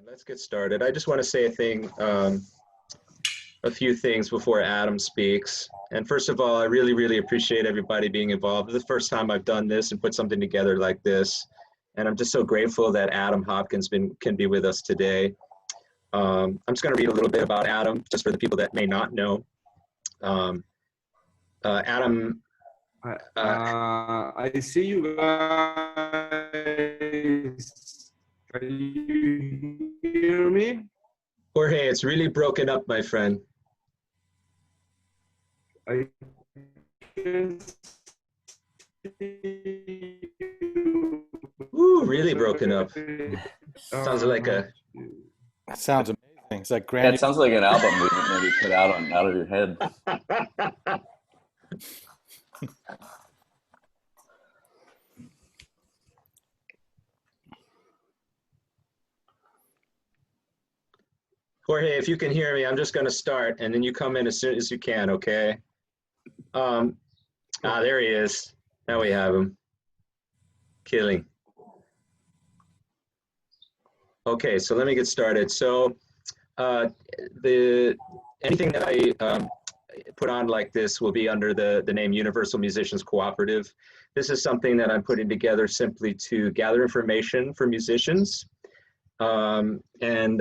Let's get started. I just want to say a few things before Adam speaks. And first of all, I really appreciate everybody being involved. This is the first time I've done this and put something together like this. And I'm just so grateful that Adam Hopkins can be with us today. I'm just going to read a little bit about Adam, just for the people that may not know. Adam. I see you guys. Can you hear me? Jorge, it's really broken up, my friend. I can see you. Ooh, really broken up. Sounds like a... That sounds amazing. It's like Yeah, it sounds like an album maybe put out of your head. Jorge, if you can hear me, I'm just going to start, and then you come in as soon as you can, okay? There he is. Now we have him. Killing. Okay, so let me get started. So anything that I put on like this will be under the name Universal Musicians Cooperative. This is something that I'm putting together simply to gather information for musicians. And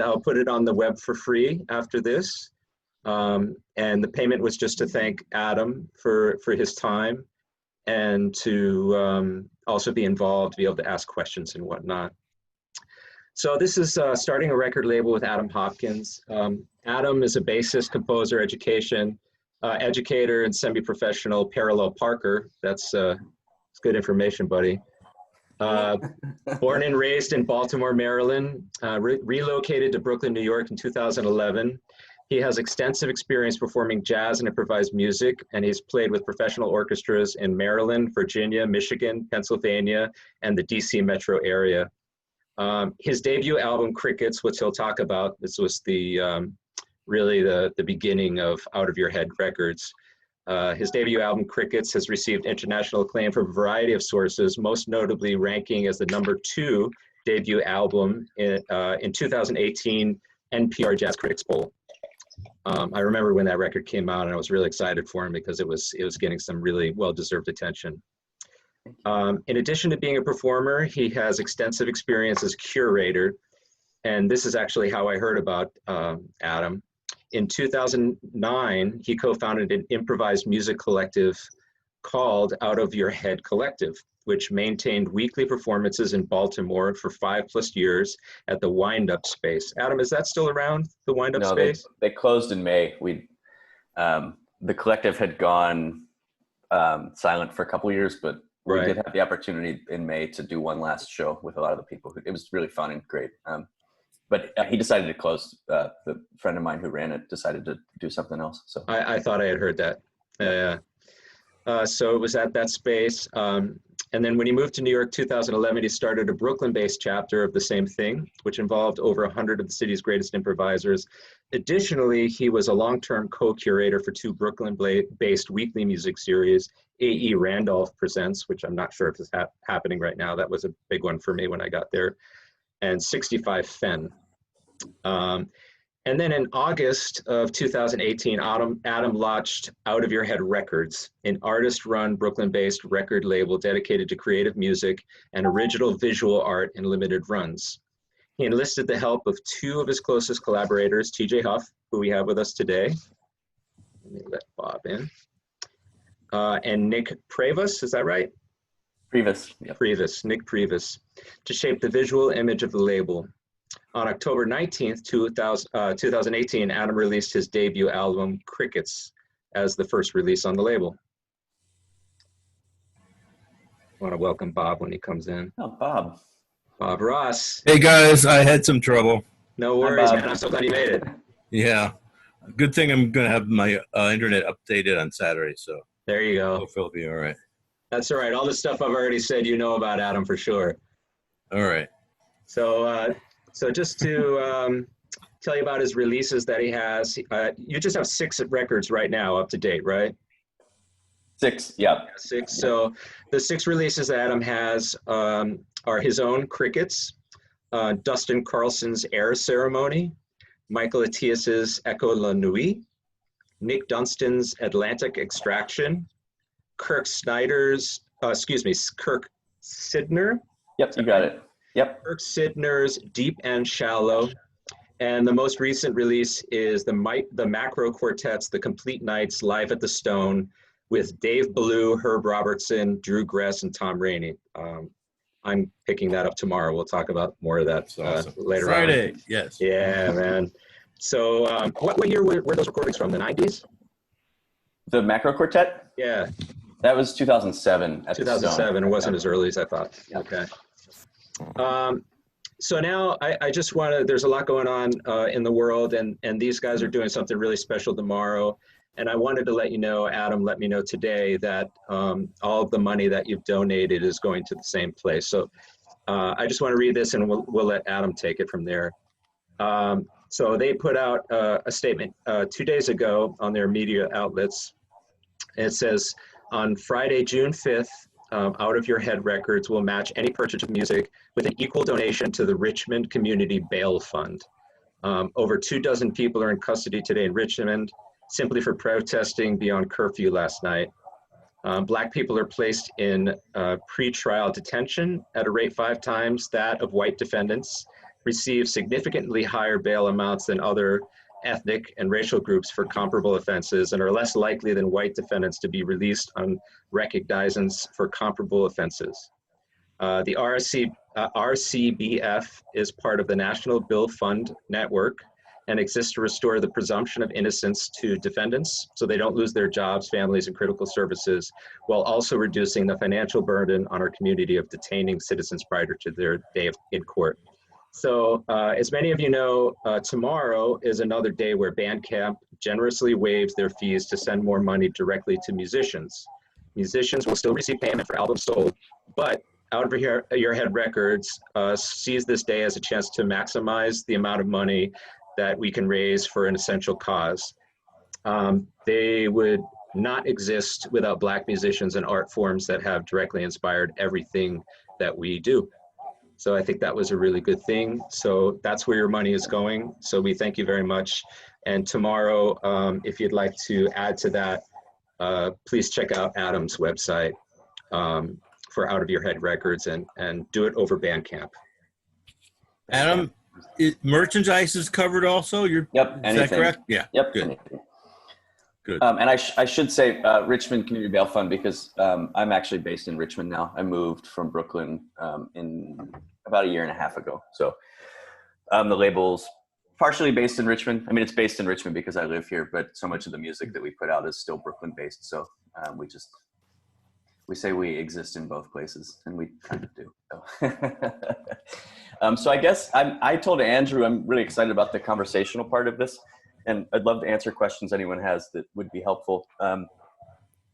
I'll put it on the web for free after this. And the payment was just to thank Adam for his time and to also be involved, be able to ask questions and whatnot. So this is starting a record label with Adam Hopkins. Adam is a bassist, composer, educator, and semi-professional parallel parker. That's good information, buddy. Born and raised in Baltimore, Maryland, relocated to Brooklyn, New York in 2011. He has extensive experience performing jazz and improvised music, and he's played with professional orchestras in Maryland, Virginia, Michigan, Pennsylvania, and the DC metro area. His debut album, Crickets, which he'll talk about, this was really the beginning of Out of Your Head Records. His debut album, Crickets, has received international acclaim from a variety of sources, most notably ranking as the #2 debut album in 2018 NPR Jazz Critics Poll. I remember when that record came out, and I was really excited for him because it was getting some really well-deserved attention. In addition to being a performer, he has extensive experience as curator, and this is actually how I heard about Adam. In 2009, he co-founded an improvised music collective called Out of Your Head Collective, which maintained weekly performances in Baltimore for 5+ years at the Wind Up Space. Adam, is that still around, the Wind Up Space? They closed in May. The collective had gone silent for a couple of years, but we did have the opportunity in May to do one last show with a lot of the people. It was really fun and great. But he decided to close. The friend of mine who ran it decided to do something else. So I thought I had heard that. So it was at that space. And then when he moved to New York 2011, he started a Brooklyn-based chapter of the same thing, which involved over 100 of the city's greatest improvisers. Additionally, he was a long-term co-curator for 2 Brooklyn-based weekly music series, A.E. Randolph Presents, which I'm not sure if it's happening right now. That was a big one for me when I got there, and 65 Fen. And then in August of 2018, Adam launched Out of Your Head Records, an artist-run Brooklyn-based record label dedicated to creative music and original visual art in limited runs. He enlisted the help of 2 of his closest collaborators, TJ Huff, who we have with us today. Let me let Bob in. And Nick Previs, is that right? Previs, yep. Nick Previs, to shape the visual image of the label. On October 19th, 2018, Adam released his debut album, Crickets, as the first release on the label. I want to welcome Bob when he comes in. Oh, Bob. Bob Ross. Hey guys, I had some trouble. No worries, man. I'm so glad you made it. Yeah. Good thing I'm going to have my internet updated on Saturday, so There you go. hopefully it'll be all right. That's all right. All the stuff I've already said, you know about Adam for sure. All right. So just to tell you about his releases that he has, you just have 6 records right now up to date, right? 6, yeah. 6. So the 6 releases that Adam has are his own Crickets, Dustin Carlson's Air Ceremony, Michael Atias's Echo La Nuit, Nick Dunstan's Atlantic Extraction, Kirk Sidner. Yep, you got it. Yep. Kirk Sidner's Deep and Shallow. And the most recent release is the Macro Quartet's The Complete Nights Live at the Stone with Dave Ballou, Herb Robertson, Drew Gress, and Tom Rainey. I'm picking that up tomorrow. We'll talk about more of that Awesome. later Friday, on. yes. Yeah, man. So what year were those recordings from? The 90s? The Macro Quartet? Yeah, That was 2007. At 2007. It wasn't Yeah. as early as I thought. Yeah. Okay. So now I just want to, there's a lot going on in the world, and these guys are doing something really special tomorrow. And I wanted to let you know, Adam let me know today that all of the money that you've donated is going to the same place. So I just want to read this, and we'll let Adam take it from there. So they put out a statement 2 days ago on their media outlets. It says, on Friday, June 5th, Out of Your Head Records will match any purchase of music with an equal donation to the Richmond Community Bail Fund. Over 24 people are in custody today in Richmond simply for protesting beyond curfew last night. Black people are placed in pre-trial detention at a rate 5 times that of white defendants, receive significantly higher bail amounts than other ethnic and racial groups for comparable offenses, and are less likely than white defendants to be released on recognizance for comparable offenses. The RCBF is part of the National Bill Fund Network and exists to restore the presumption of innocence to defendants so they don't lose their jobs, families, and critical services, while also reducing the financial burden on our community of detaining citizens prior to their day in court. So as many of you know, tomorrow is another day where Bandcamp generously waives their fees to send more money directly to musicians. Musicians will still receive payment for albums sold, but Out of Your Head Records sees this day as a chance to maximize the amount of money that we can raise for an essential cause. They would not exist without Black musicians and art forms that have directly inspired everything that we do. So I think that was a really good thing. So that's where your money is going. So we thank you very much. And tomorrow, if you'd like to add to that, please check out Adam's website for Out of Your Head Records and do it over Bandcamp. Adam, merchandise is covered also? Yep. Is that Anything. correct? Yeah. Yep. Good. Anything. Good. And I should say Richmond Community Bail Fund, because I'm actually based in Richmond now. I moved from Brooklyn in about 1.5 years ago. So the label's partially based in Richmond. I mean, it's based in Richmond because I live here, but so much of the music that we put out is still Brooklyn based. So we say we exist in both places, and we kind of do. So, so I guess I told Andrew I'm really excited about the conversational part of this. And I'd love to answer questions anyone has that would be helpful.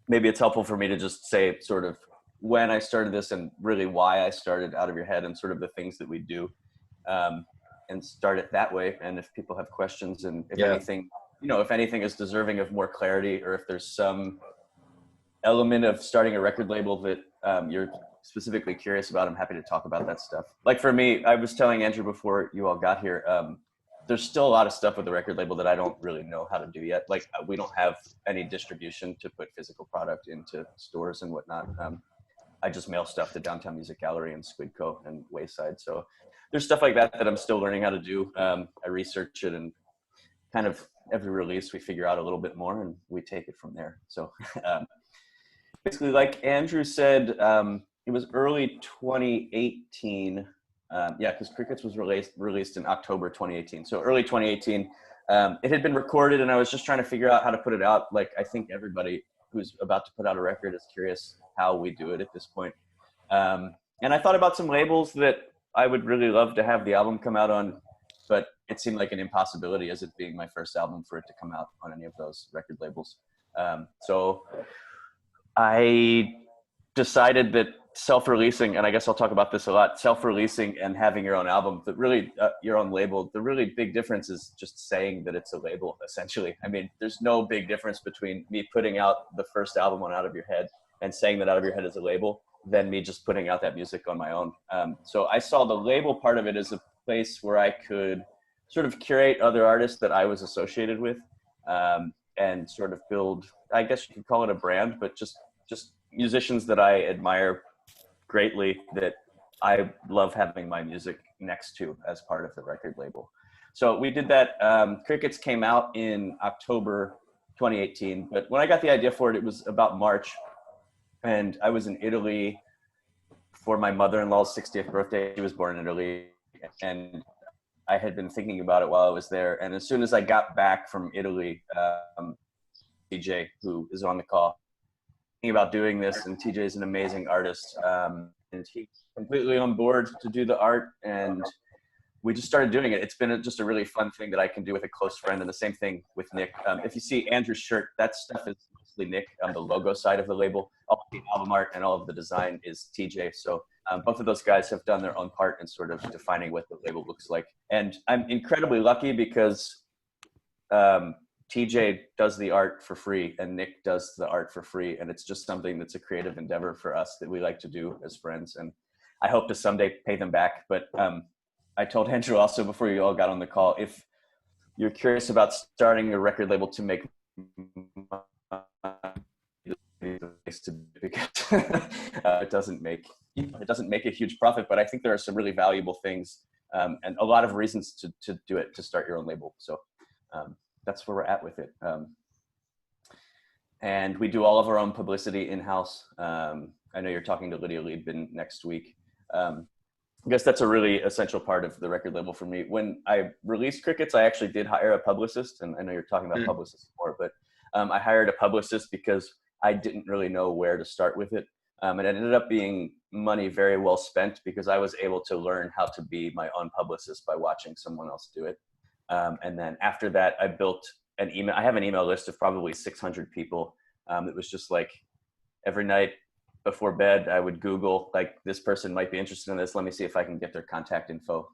Maybe it's helpful for me to just say sort of when I started this and really why I started Out of Your Head and sort of the things that we do, and start it that way. And if people have questions, and if anything, if anything is deserving of more clarity, or if there's some element of starting a record label that you're specifically curious about, I'm happy to talk about that stuff. Like for me, I was telling Andrew before you all got here, there's still a lot of stuff with the record label that I don't really know how to do yet. Like we don't have any distribution to put physical product into stores and whatnot. I just mail stuff to Downtown Music Gallery and Squidco and Wayside. So there's stuff like that I'm still learning how to do. I research it, and kind of every release we figure out a little bit more and we take it from there. So basically, like Andrew said, it was early 2018. Because Crickets was released in October 2018. So early 2018, it had been recorded, and I was just trying to figure out how to put it out. Like I think everybody who's about to put out a record is curious how we do it at this point. And I thought about some labels that I would really love to have the album come out on, but it seemed like an impossibility as it being my first album for it to come out on any of those record labels. So I decided that self-releasing, and I guess I'll talk about this a lot, self-releasing and having your own album, that really your own label, the really big difference is just saying that it's a label, essentially. I mean, there's no big difference between me putting out the first album on Out of Your Head and saying that Out of Your Head is a label than me just putting out that music on my own. So I saw the label part of it as a place where I could sort of curate other artists that I was associated with, and sort of build, I guess you could call it a brand, but just musicians that I admire greatly, that I love having my music next to as part of the record label. So we did that. Crickets came out in October 2018, but when I got the idea for it, it was about March, and I was in Italy for my mother-in-law's 60th birthday. She was born in Italy, and I had been thinking about it while I was there. And as soon as I got back from Italy, TJ, who is on the call, thinking about doing this, and TJ is an amazing artist, and he's completely on board to do the art, and we just started doing it. It's been just a really fun thing that I can do with a close friend, and the same thing with Nick. If you see Andrew's shirt, that stuff is mostly Nick on the logo side of the label. All the album art and all of the design is TJ. So both of those guys have done their own part in sort of defining what the label looks like. And I'm incredibly lucky because TJ does the art for free and Nick does the art for free. And it's just something that's a creative endeavor for us that we like to do as friends. And I hope to someday pay them back. But I told Andrew also before you all got on the call, if you're curious about starting a record label to make because it doesn't make a huge profit, but I think there are some really valuable things and a lot of reasons to do it, to start your own label. So that's where we're at with it. And we do all of our own publicity in-house. I know you're talking to Lydia Liebman next week. I guess that's a really essential part of the record label for me. When I released Crickets, I actually did hire a publicist, and I know you're talking about publicists more, but I hired a publicist because I didn't really know where to start with it. And it ended up being money very well spent because I was able to learn how to be my own publicist by watching someone else do it. And then after that, I built an email. I have an email list of probably 600 people. It was just like every night before bed, I would Google, like, this person might be interested in this. Let me see if I can get their contact info,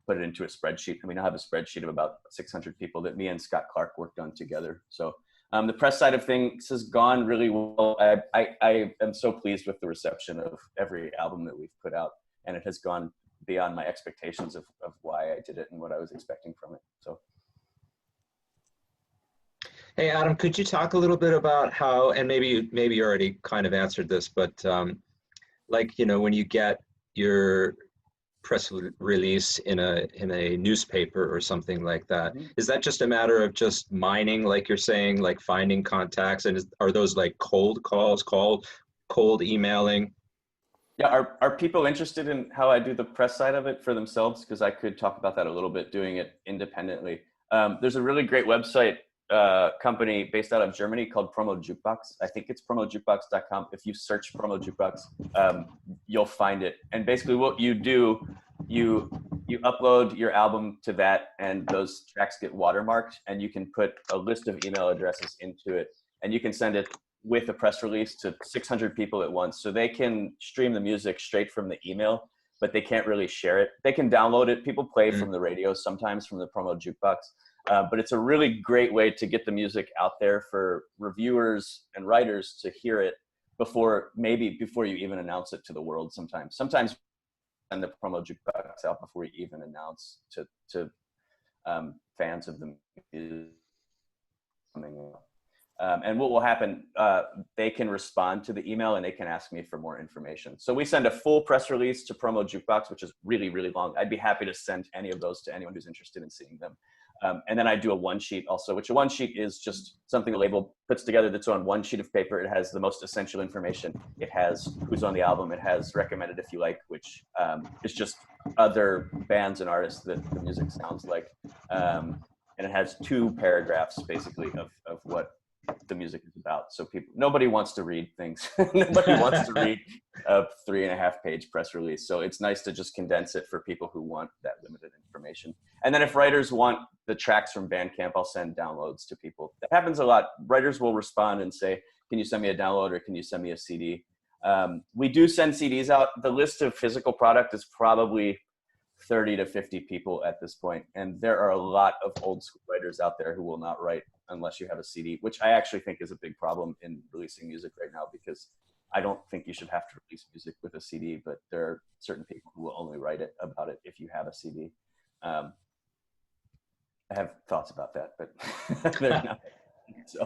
put it into a spreadsheet. I mean, I have a spreadsheet of about 600 people that me and Scott Clark worked on together. So the press side of things has gone really well. I am so pleased with the reception of every album that we've put out, and it has gone beyond my expectations of why I did it and what I was expecting from it. So. Hey, Adam, could you talk a little bit about how, and maybe you already kind of answered this, but like, you know, when you get your press release in a newspaper or something like that, is that just a matter of just mining, like you're saying, like finding contacts, and are those like cold calls, cold emailing? Yeah, are people interested in how I do the press side of it for themselves? Because I could talk about that a little bit, doing it independently. There's a really great website company based out of Germany called Promo Jukebox. I think it's promojukebox.com. If you search Promo Jukebox, you'll find it. And basically what you do, you upload your album to that, and those tracks get watermarked, and you can put a list of email addresses into it, and you can send it with a press release to 600 people at once. So they can stream the music straight from the email, but they can't really share it. They can download it. People play from the radio sometimes from the Promo Jukebox. But it's a really great way to get the music out there for reviewers and writers to hear it before you even announce it to the world. Sometimes send the Promo Jukebox out before you even announce to fans of the music coming up. And what will happen, they can respond to the email and they can ask me for more information. So we send a full press release to Promo Jukebox, which is really, really long. I'd be happy to send any of those to anyone who's interested in seeing them. And then I do a one sheet also, which a one sheet is just something the label puts together that's on one sheet of paper. It has the most essential information. It has who's on the album. It has recommended if you like, which is just other bands and artists that the music sounds like. And it has 2 paragraphs basically of what the music is about. So nobody wants to read things. Nobody wants to read a 3.5-page press release. So it's nice to just condense it for people who want that limited information. And then if writers want the tracks from Bandcamp, I'll send downloads to people. That happens a lot. Writers will respond and say, can you send me a download or can you send me a CD? We do send CDs out. The list of physical product is probably 30 to 50 people at this point. And there are a lot of old school writers out there who will not write unless you have a CD, which I actually think is a big problem in releasing music right now, because I don't think you should have to release music with a CD, but there are certain people who will only write about it if you have a CD. I have thoughts about that, but they're not. So,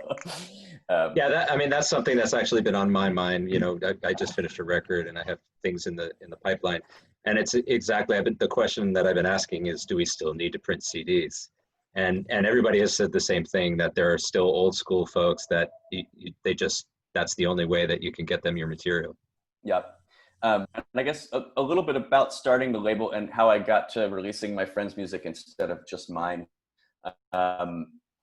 yeah, that's something that's actually been on my mind. You know, I just finished a record and I have things in the pipeline, and it's exactly the question that I've been asking is, do we still need to print CDs? And everybody has said the same thing, that there are still old school folks that that's the only way that you can get them your material. Yeah. And I guess a little bit about starting the label and how I got to releasing my friends' music instead of just mine.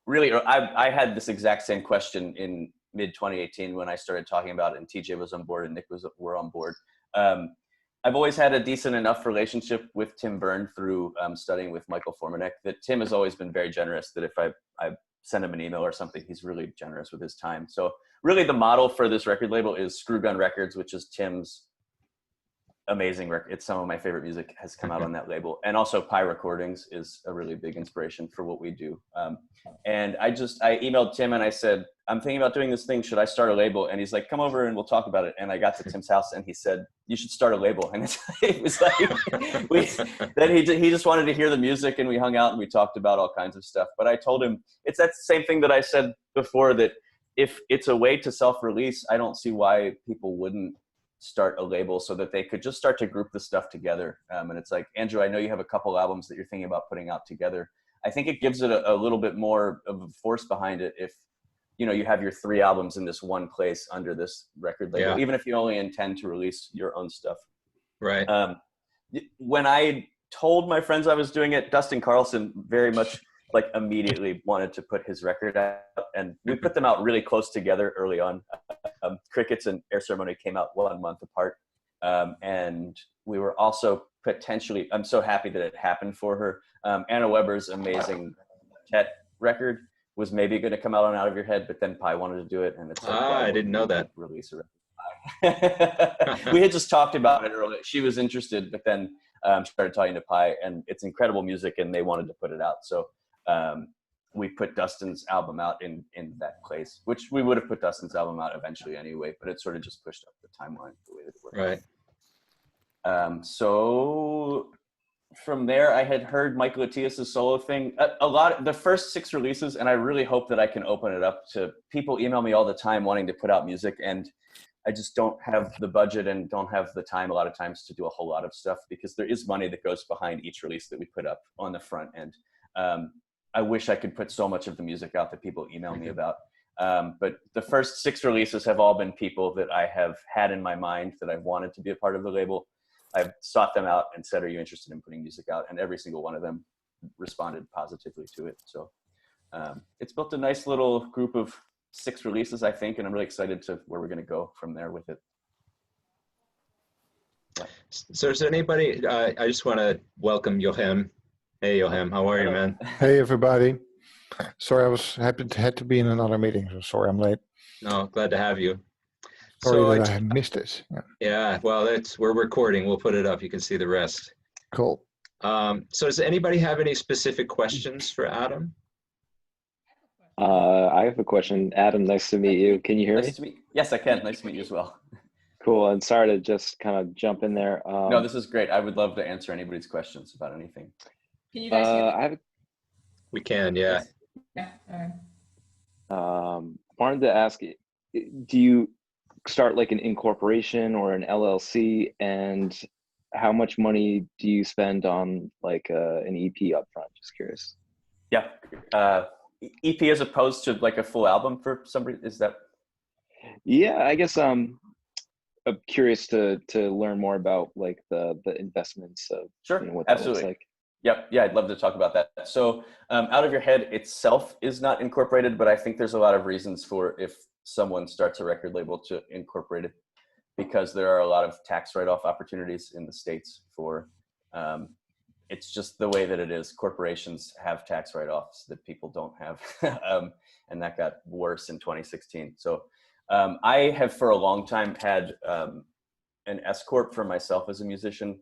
Really, I had this exact same question in mid-2018 when I started talking about it, and TJ was on board and Nick were on board. I've always had a decent enough relationship with Tim Byrne through studying with Michael Formanek that Tim has always been very generous, that if I send him an email or something, he's really generous with his time. So really the model for this record label is Screw Gun Records, which is Tim's amazing record. It's some of my favorite music has come out on that label. And also Pi Recordings is a really big inspiration for what we do. And I emailed Tim and I said, I'm thinking about doing this thing. Should I start a label? And he's like, come over and we'll talk about it. And I got to Tim's house and he said, you should start a label. And it was like, then he just wanted to hear the music, and we hung out and we talked about all kinds of stuff. But I told him, it's that same thing that I said before, that if it's a way to self-release, I don't see why people wouldn't start a label so that they could just start to group the stuff together. And it's like, Andrew, I know you have a couple albums that you're thinking about putting out together. I think it gives it a little bit more of a force behind it if, you know, you have your 3 albums in this one place under this record label, even if you only intend to release your own stuff. Right. When I told my friends I was doing it, Dustin Carlson very much like immediately wanted to put his record out, and we put them out really close together early on. Crickets and Air Ceremony came out 1 month apart. And we were also potentially, I'm so happy that it happened for her. Anna Weber's amazing Tet record was maybe going to come out on Out of Your Head, but then Pi wanted to do it. And it's like, I didn't know that. Release a record. We had just talked about it earlier. She was interested, but then started talking to Pi, and it's incredible music and they wanted to put it out. So we put Dustin's album out in that place, which we would have put Dustin's album out eventually anyway, but it sort of just pushed up the timeline the way that it worked. Right. So from there, I had heard Michael Attias' solo thing. The first 6 releases, and I really hope that I can open it up to people. Email me all the time wanting to put out music, and I just don't have the budget and don't have the time a lot of times to do a whole lot of stuff, because there is money that goes behind each release that we put up on the front end. I wish I could put so much of the music out that people email me about. But the first 6 releases have all been people that I have had in my mind that I've wanted to be a part of the label. I've sought them out and said, are you interested in putting music out? And every single one of them responded positively to it. So it's built a nice little group of 6 releases, I think, and I'm really excited to where we're going to go from there with it. Yeah. So is there anybody, I just want to welcome Joachim. Hey, Joachim, how are you, man? Hey, everybody. Sorry, I had to be in another meeting, so sorry I'm late. No, glad to have you. Sorry that I missed it. Yeah, well, we're recording. We'll put it up. You can see the rest. Cool. So does anybody have any specific questions for Adam? I have a question. Adam, nice to meet you. Can you hear me? Yes, I can. Nice to meet you as well. Cool. And sorry to just kind of jump in there. No, this is great. I would love to answer anybody's questions about anything. Can you guys hear me? We can, yeah. Yeah. All right. Wanted to ask, do you start like an incorporation or an LLC, and how much money do you spend on like an EP upfront? Just curious. Yeah. EP as opposed to like a full album for somebody, is that? Yeah, I guess I'm curious to learn more about like the investments of sure, what that absolutely. looks like. Yep. Yeah, I'd love to talk about that. So Out of Your Head itself is not incorporated, but I think there's a lot of reasons for if someone starts a record label to incorporate it, because there are a lot of tax write-off opportunities in the States for, it's just the way that it is. Corporations have tax write-offs that people don't have. And that got worse in 2016. So I have for a long time had an S Corp for myself as a musician,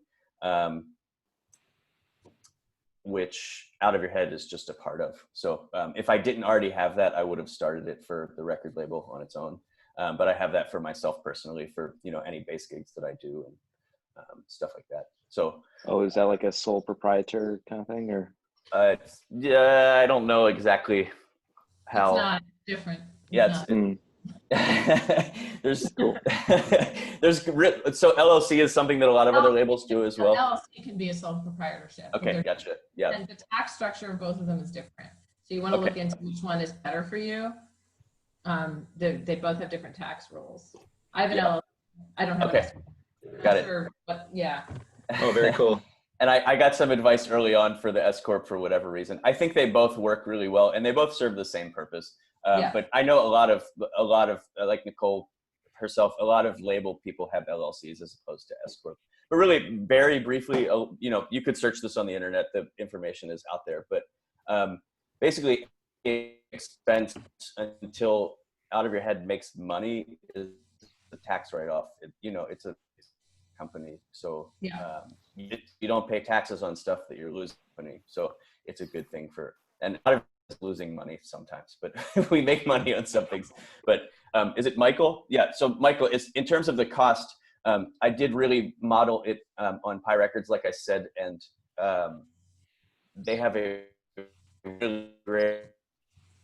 which Out of Your Head is just a part of. So if I didn't already have that, I would have started it for the record label on its own. But I have that for myself personally for, any bass gigs that I do and stuff like that. So. Oh, is that like a sole proprietor kind of thing, or? Yeah, I don't know exactly how. It's not different. Yeah, there's Cool. So LLC is something that a lot of other labels do as well. LLC can be a sole proprietorship. Okay, gotcha. Yeah. And the tax structure of both of them is different. So you want to look into which one is better for you. They both have different tax rules. I have an LLC. I don't have Okay. Got it. Sure, but yeah. Oh, very cool. And I got some advice early on for the S Corp for whatever reason. I think they both work really well and they both serve the same purpose. But I know a lot of like Nicole herself, a lot of label people have LLCs as opposed to S Corp. But really, very briefly, you could search this on the internet. The information is out there. But basically, expense until Out of Your Head makes money is the tax write-off. It's a company, so you don't pay taxes on stuff that you're losing money. So it's a good thing and Out of Your Head is losing money sometimes, but we make money on some things. But is it Michael? Yeah. So Michael, is in terms of the cost, I did really model it on Pi Records, like I said, and they have a really great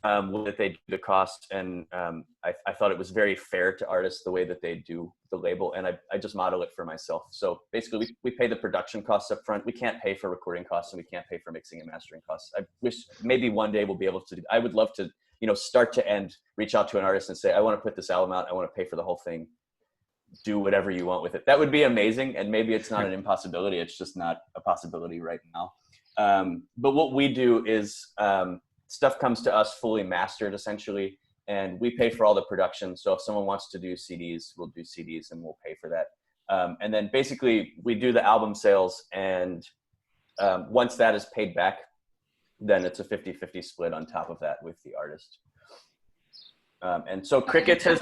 way that they do the cost, and I thought it was very fair to artists the way that they do the label, and I just model it for myself. So basically, we pay the production costs up front. We can't pay for recording costs, and we can't pay for mixing and mastering costs. I wish maybe one day we'll be able to. I would love to, start to end, reach out to an artist and say, I want to put this album out. I want to pay for the whole thing. Do whatever you want with it. That would be amazing, and maybe it's not an impossibility. It's just not a possibility right now. But what we do is stuff comes to us fully mastered, essentially, and we pay for all the production. So if someone wants to do CDs, we'll do CDs and we'll pay for that. And then basically we do the album sales, and once that is paid back, then it's a 50-50 split on top of that with the artist. And so Cricket has,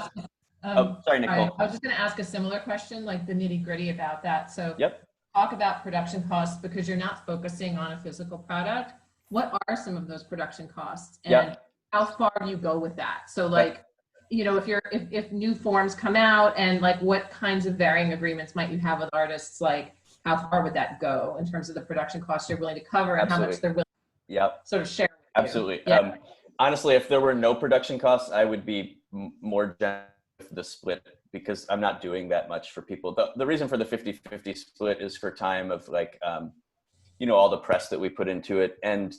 sorry, Nicole. I was just gonna ask a similar question, like the nitty gritty about that. So yep. Talk about production costs, because you're not focusing on a physical product. What are some of those production costs, and how far do you go with that? So like, if new forms come out, and like what kinds of varying agreements might you have with artists? Like how far would that go in terms of the production costs you're willing to cover, and how much they're willing to sort of share with Absolutely. you? Honestly, if there were no production costs, I would be more generous with the split, because I'm not doing that much for people. The reason for the 50-50 split is for time of like, all the press that we put into it. And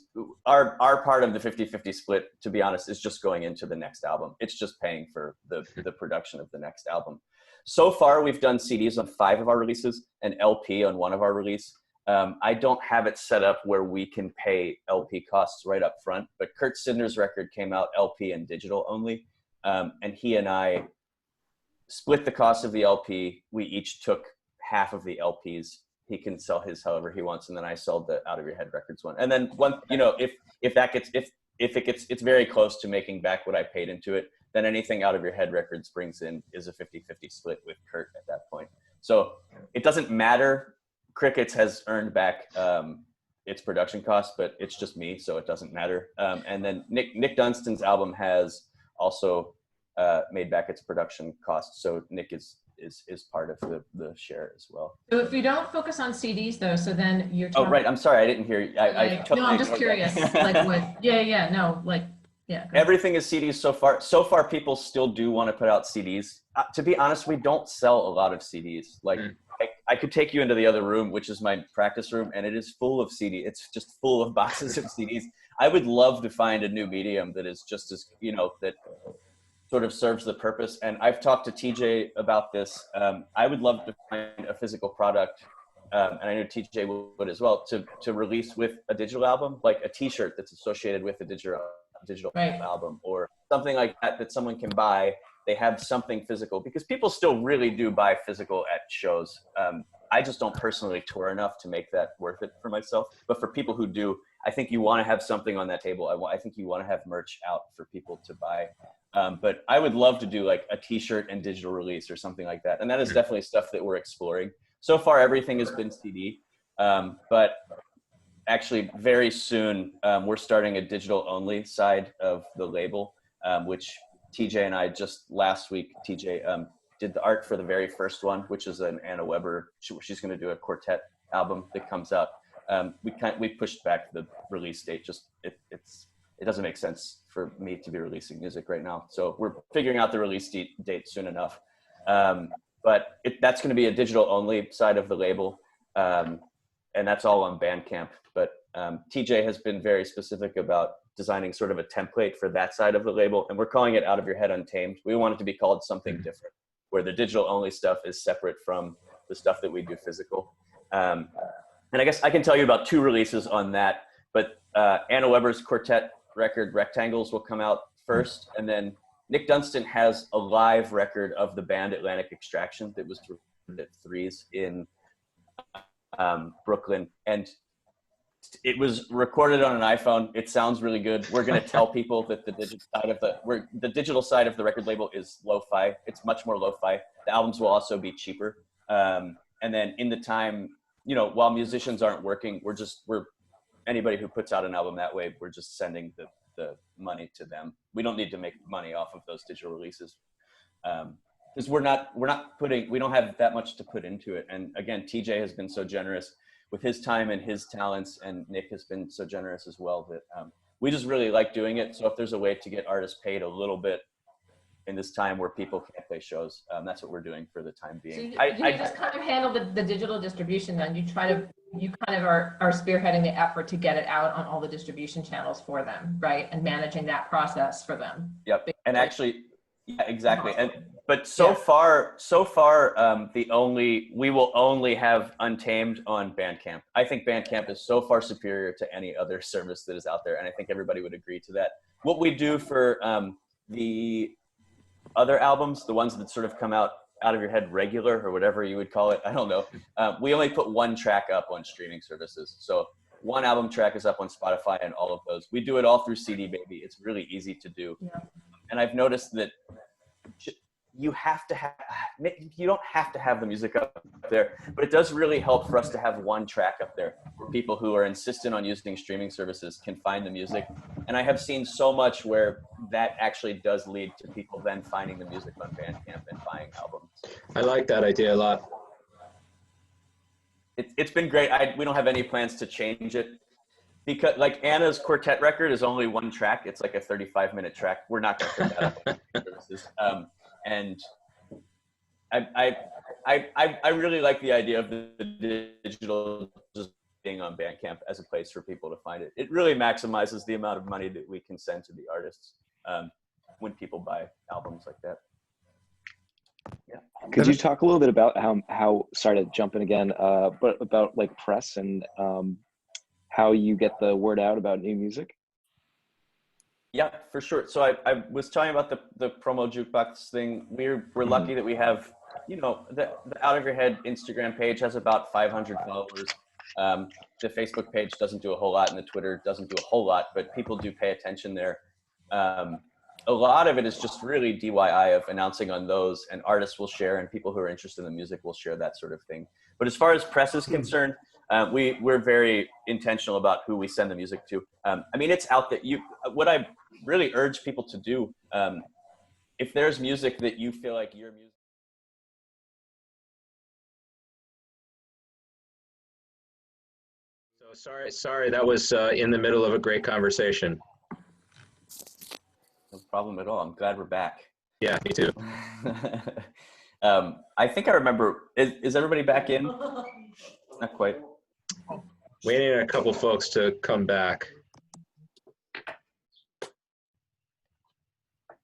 our part of the 50-50 split, to be honest, is just going into the next album. It's just paying for the production of the next album. So far, we've done CDs on 5 of our releases and LP on 1 of our release. I don't have it set up where we can pay LP costs right up front, but Kurt Sidner's record came out LP and digital only. And he and I split the cost of the LP. We each took half of the LPs. He can sell his however he wants, and then I sold the Out of Your Head Records one. And then if it's very close to making back what I paid into it, then anything Out of Your Head Records brings in is a 50-50 split with Kurt at that point. So it doesn't matter. Crickets has earned back its production costs, but it's just me, so it doesn't matter. And then Nick Dunstan's album has also made back its production costs, so Nick is part of the share as well. So if you don't focus on CDs though, so then you're talking, oh right, I'm sorry, I didn't hear you. No, I'm just curious. Like what? Everything is CDs so far. So far, people still do want to put out CDs. To be honest, we don't sell a lot of CDs. Like I could take you into the other room, which is my practice room, and it is full of CD. It's just full of boxes of CDs. I would love to find a new medium that is just as, that sort of serves the purpose. And I've talked to TJ about this. I would love to find a physical product and I know TJ would as well, to release with a digital album, like a T-shirt that's associated with a digital Right. album, or something like that someone can buy. They have something physical, because people still really do buy physical at shows. I just don't personally tour enough to make that worth it for myself. But for people who do, I think you want to have something on that table. I think you want to have merch out for people to buy. But I would love to do like a T-shirt and digital release or something like that. And that is definitely stuff that we're exploring. So far, everything has been CD. But actually, very soon, we're starting a digital only side of the label, which TJ and I just last week, TJ did the art for the very first one, which is an Anna Weber. She's going to do a quartet album that comes out. We pushed back the release date. Just it doesn't make sense for me to be releasing music right now. So we're figuring out the release date soon enough. But that's going to be a digital only side of the label. And that's all on Bandcamp. But TJ has been very specific about designing sort of a template for that side of the label. And we're calling it Out of Your Head Untamed. We want it to be called something different, where the digital only stuff is separate from the stuff that we do physical. And I guess I can tell you about 2 releases on that, but Anna Weber's quartet record Rectangles will come out first. And then Nick Dunstan has a live record of the band Atlantic Extraction that was recorded at Threes in Brooklyn. And it was recorded on an iPhone. It sounds really good. We're going to tell people that the digital side of the record label is lo-fi. It's much more lo-fi. The albums will also be cheaper. And then in the time, while musicians aren't working, we're anybody who puts out an album that way, we're just sending the money to them. We don't need to make money off of those digital releases. Because we don't have that much to put into it. And again, TJ has been so generous with his time and his talents, and Nick has been so generous as well, that we just really like doing it. So if there's a way to get artists paid a little bit in this time where people can't play shows, that's what we're doing for the time being. So you just kind of handle the digital distribution then. You kind of are spearheading the effort to get it out on all the distribution channels for them, right? And managing that process for them. Yep. And actually, yeah, exactly. But so far, we will only have Untamed on Bandcamp. I think Bandcamp is so far superior to any other service that is out there, and I think everybody would agree to that. What we do for the other albums, the ones that sort of come out of your head regular or whatever you would call it, I don't know. We only put 1 track up on streaming services. So 1 album track is up on Spotify and all of those. We do it all through CD Baby. It's really easy to do. Yeah. And I've noticed that you don't have to have the music up there, but it does really help for us to have 1 track up there where people who are insistent on using streaming services can find the music. And I have seen so much where that actually does lead to people then finding the music on Bandcamp and buying albums. I like that idea a lot. It's been great. We don't have any plans to change it, because like Anna's quartet record is only 1 track. It's like a 35-minute track. We're not going to put that up on services. And I really like the idea of the digital just being on Bandcamp as a place for people to find it. It really maximizes the amount of money that we can send to the artists when people buy albums like that. Yeah. Could you talk a little bit about how sorry to jump in again, but about like press and how you get the word out about new music? Yeah, for sure. So I was talking about the promo jukebox thing. We're lucky that we have, the Out of Your Head Instagram page has about 500 followers. The Facebook page doesn't do a whole lot, and the Twitter doesn't do a whole lot, but people do pay attention there. A lot of it is just really DIY of announcing on those, and artists will share, and people who are interested in the music will share that sort of thing. But as far as press is concerned, we're very intentional about who we send the music to. I mean, it's out there. What I really urge people to do, if there's music that you feel like your music. So sorry, that was in the middle of a great conversation. No problem at all. I'm glad we're back. Yeah, me too. I think I remember. Is everybody back in? Not quite. Waiting on a couple folks to come back.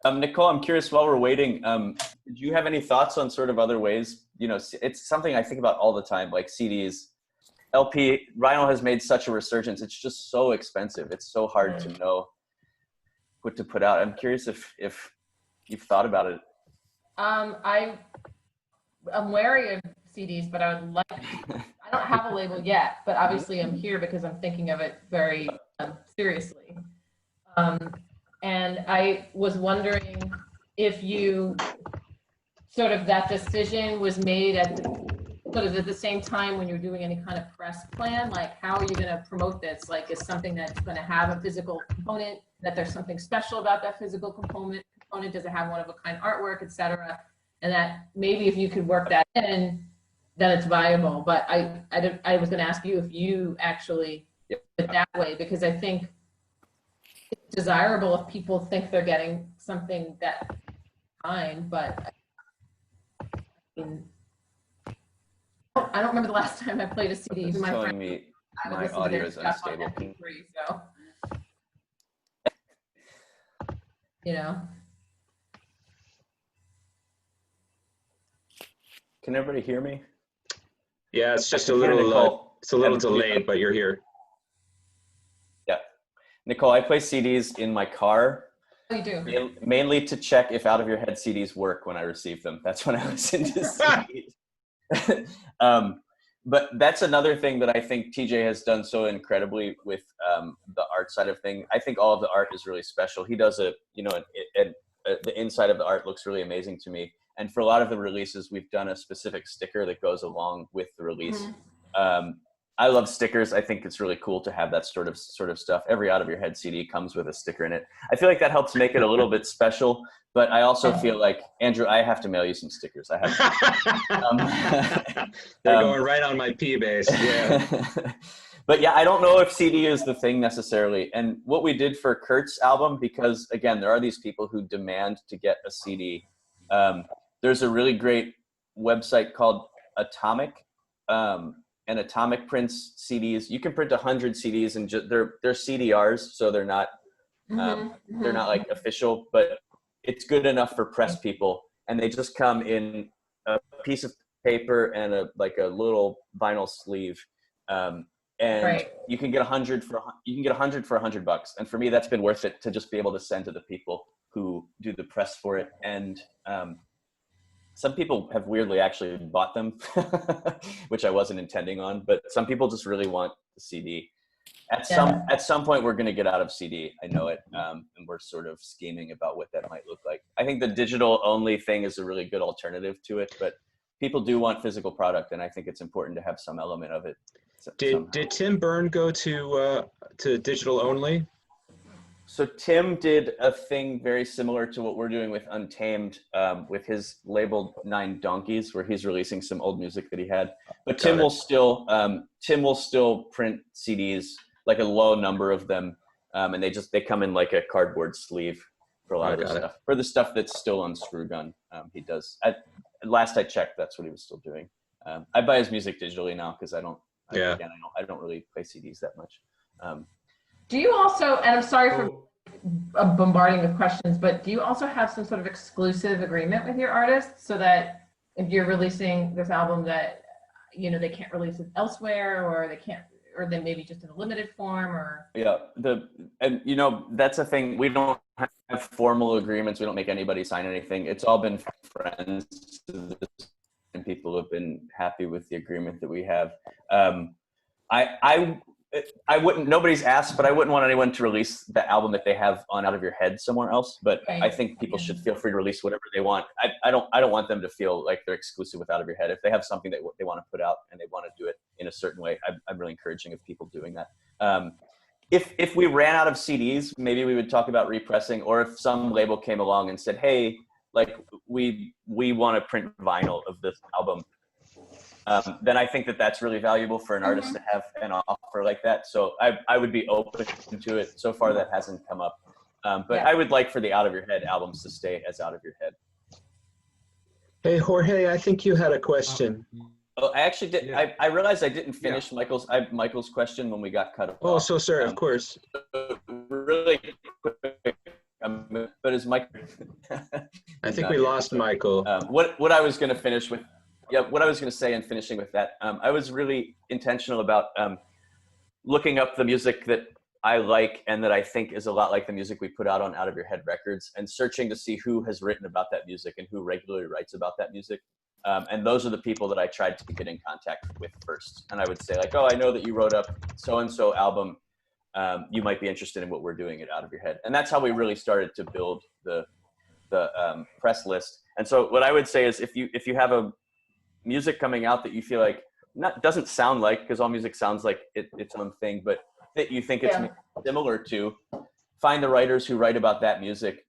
Nicole, I'm curious, while we're waiting, do you have any thoughts on sort of other ways? It's something I think about all the time, like CDs. LP, vinyl has made such a resurgence. It's just so expensive. It's so hard to know what to put out. I'm curious if you've thought about it. I'm wary of CDs, but I would like I don't have a label yet, but obviously I'm here because I'm thinking of it very seriously. And I was wondering if you sort of that decision was made at the same time when you're doing any kind of press plan, like how are you going to promote this? Like, is something that's going to have a physical component, that there's something special about that physical component, does it have one of a kind artwork, etc. And that maybe if you could work that in, then it's viable. But I was going to ask you if you actually did it that way, because I think it's desirable if people think they're getting something that kind, but I don't remember the last time I played a CD. It's My telling friend, me I would my listen to audio their is stuff on unstable. MP3, so you know. Can everybody hear me? Yeah, it's just a I can hear little, Nicole. it's a little And- delayed, but you're here. Yeah. Nicole, I play CDs in my car, Oh, you do? mainly to check if out of your head CDs work when I receive them. That's when I listen to CDs. But that's another thing that I think TJ has done so incredibly with the art side of thing. I think all of the art is really special. He does the inside of the art looks really amazing to me. And for a lot of the releases, we've done a specific sticker that goes along with the release. I love stickers. I think it's really cool to have that sort of stuff. Every Out of Your Head CD comes with a sticker in it. I feel like that helps make it a little bit special. But I also feel like, Andrew, I have to mail you some stickers. I have. They're going right on my P base. Yeah. But yeah, I don't know if CD is the thing necessarily. And what we did for Kurt's album, because again, there are these people who demand to get a CD. There's a really great website called Atomic, and Atomic prints CDs. You can print 100 CDs, and they're CDRs, so they're not they're not like official, but it's good enough for press people, and they just come in a piece of paper and a little vinyl sleeve, and Right. you can get 100 for $100. And for me, that's been worth it to just be able to send to the people who do the press for it. And some people have weirdly actually bought them, which I wasn't intending on, but some people just really want the CD. At some point, we're going to get out of CD. I know it, and we're sort of scheming about what that might look like. I think the digital only thing is a really good alternative to it, but people do want physical product, and I think it's important to have some element of it. Did Tim Byrne go to digital only? So Tim did a thing very similar to what we're doing with Untamed, with his label 9 Donkeys, where he's releasing some old music that he had. But Tim will still print CDs, like a low number of them, and they come in like a cardboard sleeve for a lot of the stuff. For the stuff that's still on Screw Gun, he does. Last I checked, that's what he was still doing. I buy his music digitally now because I don't really play CDs that much. Do you also, and I'm sorry for bombarding with questions, but do you also have some sort of exclusive agreement with your artists so that if you're releasing this album that, they can't release it elsewhere, or they can't, or then maybe just in a limited form, or? Yeah, that's a thing. We don't have formal agreements. We don't make anybody sign anything. It's all been friends and people who have been happy with the agreement that we have. I wouldn't, nobody's asked, but I wouldn't want anyone to release the album that they have on Out of Your Head somewhere else. But I think people should feel free to release whatever they want. I don't want them to feel like they're exclusive with Out of Your Head. If they have something that they want to put out and they want to do it in a certain way, I'm really encouraging of people doing that. If we ran out of CDs, maybe we would talk about repressing, or if some label came along and said, hey, like we want to print vinyl of this album. Then I think that that's really valuable for an artist to have an offer like that. So I would be open to it. So far that hasn't come up. But I would like for the Out of Your Head albums to stay as Out of Your Head. Hey, Jorge, I think you had a question. Oh, I actually did. Yeah. I realized I didn't finish Michael's question when we got cut off. Oh, so sorry, of course. Really quick. But is Mike? I think we lost Michael. What I was going to finish with. Yeah, what I was going to say and finishing with that, I was really intentional about looking up the music that I like and that I think is a lot like the music we put out on Out of Your Head Records, and searching to see who has written about that music and who regularly writes about that music. And those are the people that I tried to get in contact with first. And I would say like, oh, I know that you wrote up so-and-so album. You might be interested in what we're doing at Out of Your Head. And that's how we really started to build the press list. And so what I would say is if you have a music coming out that you feel like doesn't sound like, because all music sounds like its own thing, but that you think it's similar to, find the writers who write about that music.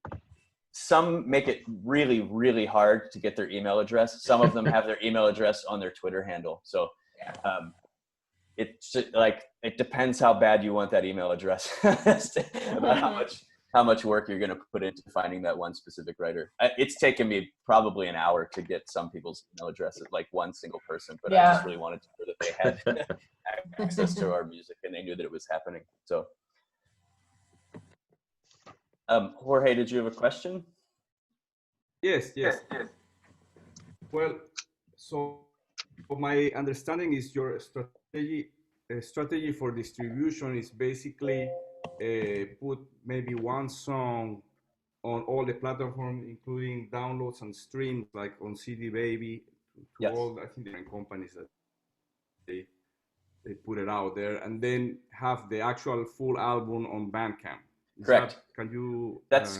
Some make it really, really hard to get their email address. Some of them have their email address on their Twitter handle. So it's like, it depends how bad you want that email address about how much work you're going to put into finding that one specific writer. It's taken me probably an hour to get some people's email address at like one single person, but I just really wanted to know that they had access to our music and they knew that it was happening. So, Jorge, did you have a question? Yes. Well, so my understanding is your strategy for distribution is basically put maybe one song on all the platforms, including downloads and streams, like on CD Baby, to all, I think, different companies that they put it out there, and then have the actual full album on Bandcamp. Correct. Can you? That's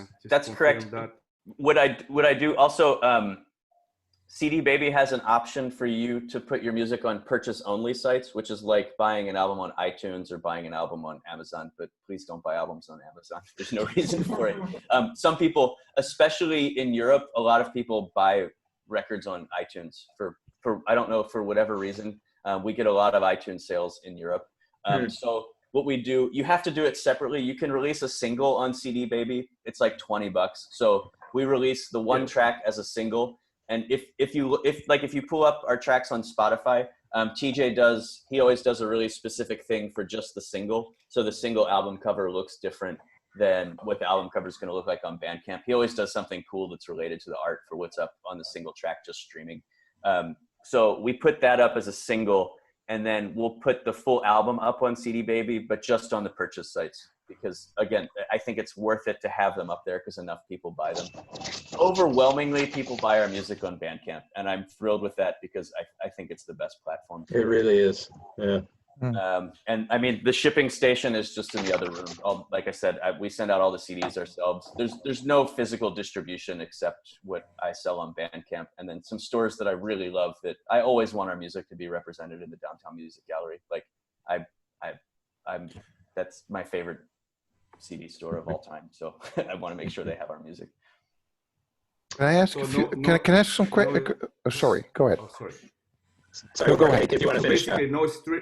correct. That? What I do also, CD Baby has an option for you to put your music on purchase only sites, which is like buying an album on iTunes or buying an album on Amazon, but please don't buy albums on Amazon. There's no reason for it. Some people, especially in Europe, a lot of people buy records on iTunes for I don't know, for whatever reason. We get a lot of iTunes sales in Europe. So what we do, you have to do it separately. You can release a single on CD Baby. It's like $20. So we release the one track as a single. And if you pull up our tracks on Spotify, TJ he always does a really specific thing for just the single. So the single album cover looks different than what the album cover is going to look like on Bandcamp. He always does something cool that's related to the art for what's up on the single track, just streaming. So we put that up as a single, and then we'll put the full album up on CD Baby, but just on the purchase sites. Because again, I think it's worth it to have them up there because enough people buy them. Overwhelmingly, people buy our music on Bandcamp, and I'm thrilled with that because I think it's the best platform. It really is, yeah. And I mean, the shipping station is just in the other room. Like I said, we send out all the CDs ourselves. There's no physical distribution except what I sell on Bandcamp, and then some stores that I really love that I always want our music to be represented in the Downtown Music Gallery. Like that's my favorite CD store of all time. So I want to make sure they have our music. Can I ask? Can I ask some questions? Sorry, go ahead. Oh, sorry. So go ahead if you want to finish. Basically,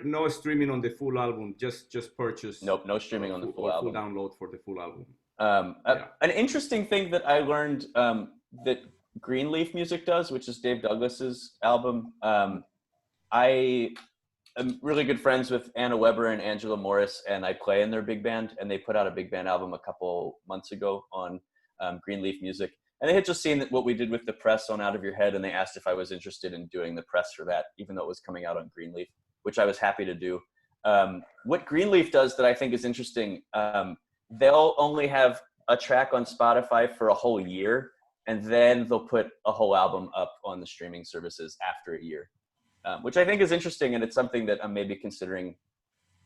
no streaming on the full album. Just purchase. Nope, no streaming on the full album. Full download for the full album. An interesting thing that I learned that Greenleaf Music does, which is Dave Douglas's album. I am really good friends with Anna Weber and Angela Morris, and I play in their big band, and they put out a big band album a couple months ago on Greenleaf Music. And they had just seen what we did with the press on Out of Your Head, and they asked if I was interested in doing the press for that, even though it was coming out on Greenleaf, which I was happy to do. What Greenleaf does that I think is interesting, they'll only have a track on Spotify for a whole year, and then they'll put a whole album up on the streaming services after a year, which I think is interesting, and it's something that I'm maybe considering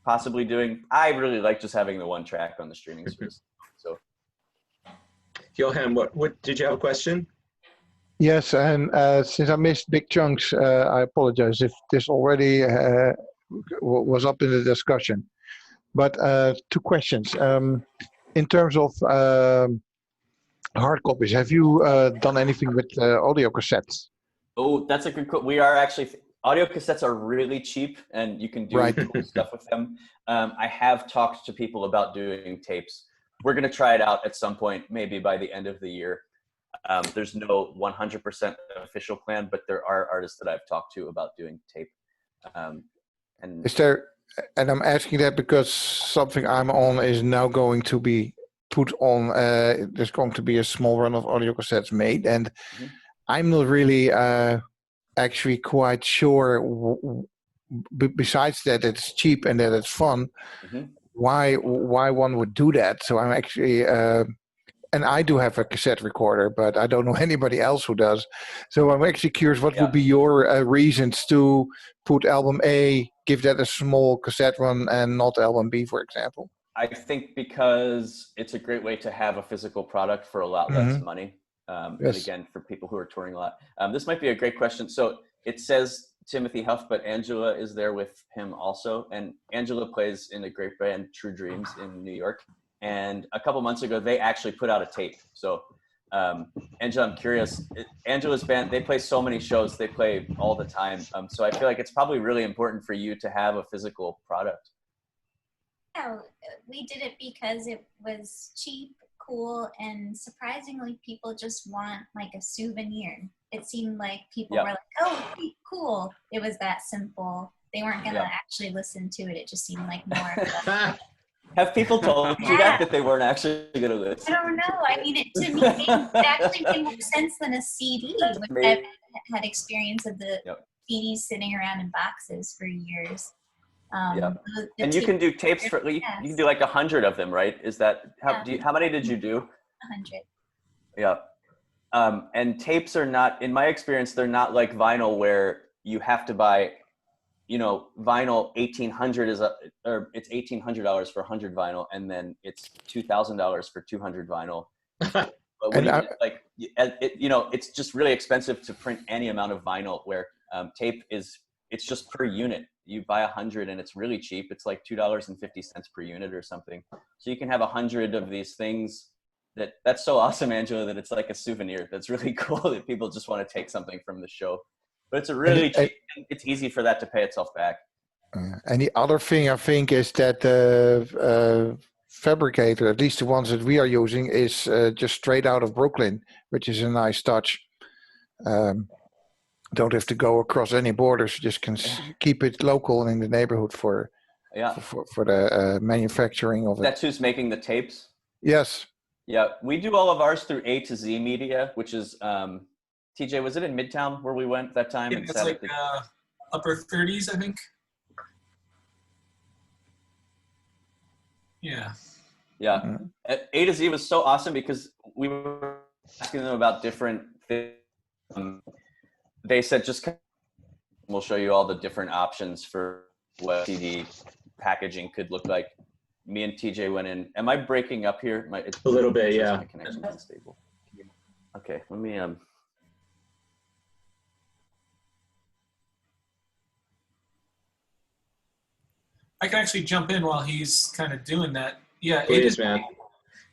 possibly doing. I really like just having the one track on the streaming service. So. Johan, what did you have a question? Yes, and since I missed big chunks, I apologize if this already was up in the discussion. But 2 questions. In terms of hard copies, have you done anything with audio cassettes? Oh, that's a good question. We are actually, audio cassettes are really cheap, and you can do cool stuff with them. I have talked to people about doing tapes. We're going to try it out at some point, maybe by the end of the year. There's no 100% official plan, but there are artists that I've talked to about doing tape. And is there? And I'm asking that because something I'm on is now going to be put on. There's going to be a small run of audio cassettes made, and I'm not really actually quite sure, besides that it's cheap and that it's fun, why one would do that. So I'm actually, and I do have a cassette recorder, but I don't know anybody else who does. So I'm actually curious, what would be your reasons to put album A, give that a small cassette run, and not album B, for example? I think because it's a great way to have a physical product for a lot less money. And again, for people who are touring a lot. This might be a great question. So it says Timothy Huff, but Angela is there with him also. And Angela plays in a great band, True Dreams, in New York. And a couple months ago, they actually put out a tape. So Angela, I'm curious, Angela's band, they play so many shows, they play all the time. So I feel like it's probably really important for you to have a physical product. Yeah, we did it because it was cheap, cool, and surprisingly, people just want like a souvenir. It seemed like people were like, oh, cool. It was that simple. They weren't going to actually listen to it. It just seemed like more of a... Have people told you that they weren't actually going to listen? I don't know. I mean, to me, it actually made more sense than a CD, which I've had experience of the CDs sitting around in boxes for years. And you can do tapes for, you can do like 100 of them, right? Is that, how many did you do? 100. Yeah. And tapes are not, in my experience, they're not like vinyl where you have to buy, you know, vinyl 1,800 is or it's $1,800 for 100 vinyl, and then it's $2,000 for 200 vinyl. But when you know, it's just really expensive to print any amount of vinyl. Where tape is, it's just per unit. You buy 100 and it's really cheap. It's like $2.50 per unit or something. So you can have 100 of these things. That's so awesome, Angela, that it's like a souvenir. That's really cool that people just want to take something from the show. But it's a really cheap, it's easy for that to pay itself back. And the other thing I think is that the fabricator, at least the ones that we are using, is just straight out of Brooklyn, which is a nice touch. Don't have to go across any borders. Just can keep it local and in the neighborhood for the manufacturing of it. That's who's making the tapes? Yes. Yeah, we do all of ours through A to Z Media, which is, TJ, was it in Midtown where we went that time? Yeah, it's like upper 30s, I think. Yeah. Yeah. A to Z was so awesome because we were asking them about different things. They said, just we'll show you all the different options for what CD packaging could look like. Me and TJ went in. Am I breaking up here? It's a little bit, yeah. My connection is unstable. Okay, let me I can actually jump in while he's kind of doing that. Yeah, please, man.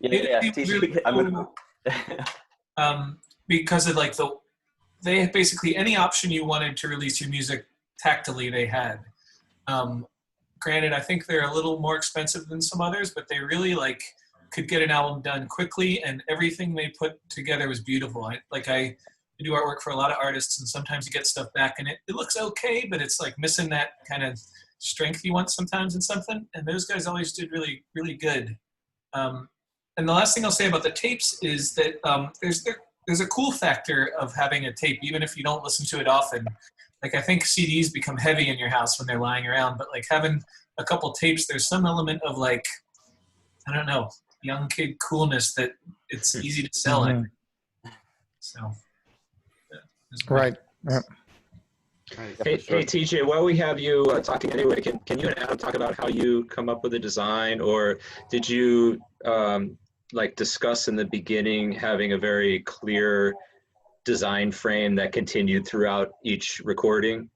Really cool, because of like they had basically any option you wanted to release your music tactily, they had. Granted, I think they're a little more expensive than some others, but they really like could get an album done quickly, and everything they put together was beautiful. I do artwork for a lot of artists, and sometimes you get stuff back and it looks okay, but it's like missing that kind of strength you want sometimes in something. And those guys always did really, really good. And the last thing I'll say about the tapes is that there's a cool factor of having a tape, even if you don't listen to it often. Like I think CDs become heavy in your house when they're lying around, but like having a couple tapes, there's some element of like, I don't know, young kid coolness that it's easy to sell. Mm-hmm. So. Right. Yeah. Hey, TJ, while we have you talking anyway, can you and Adam talk about how you come up with the design, or did you like discuss in the beginning having a very clear design frame that continued throughout each recording?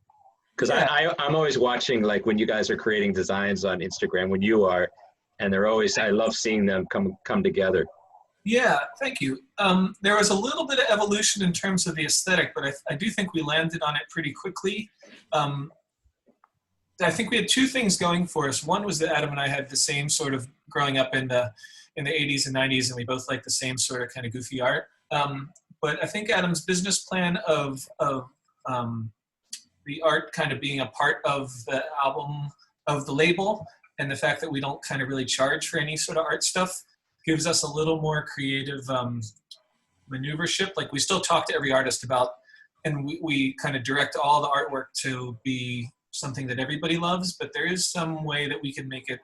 Because I'm always watching, like when you guys are creating designs on Instagram, when you are, and they're always, I love seeing them come together. Yeah, thank you. There was a little bit of evolution in terms of the aesthetic, but I do think we landed on it pretty quickly. I think we had two things going for us. One was that Adam and I had the same sort of growing up in the 80s and 90s, and we both liked the same sort of kind of goofy art. But I think Adam's business plan of the art kind of being a part of the album, of the label, and the fact that we don't kind of really charge for any sort of art stuff gives us a little more creative maneuvership. Like we still talk to every artist about and we kind of direct all the artwork to be something that everybody loves, but there is some way that we can make it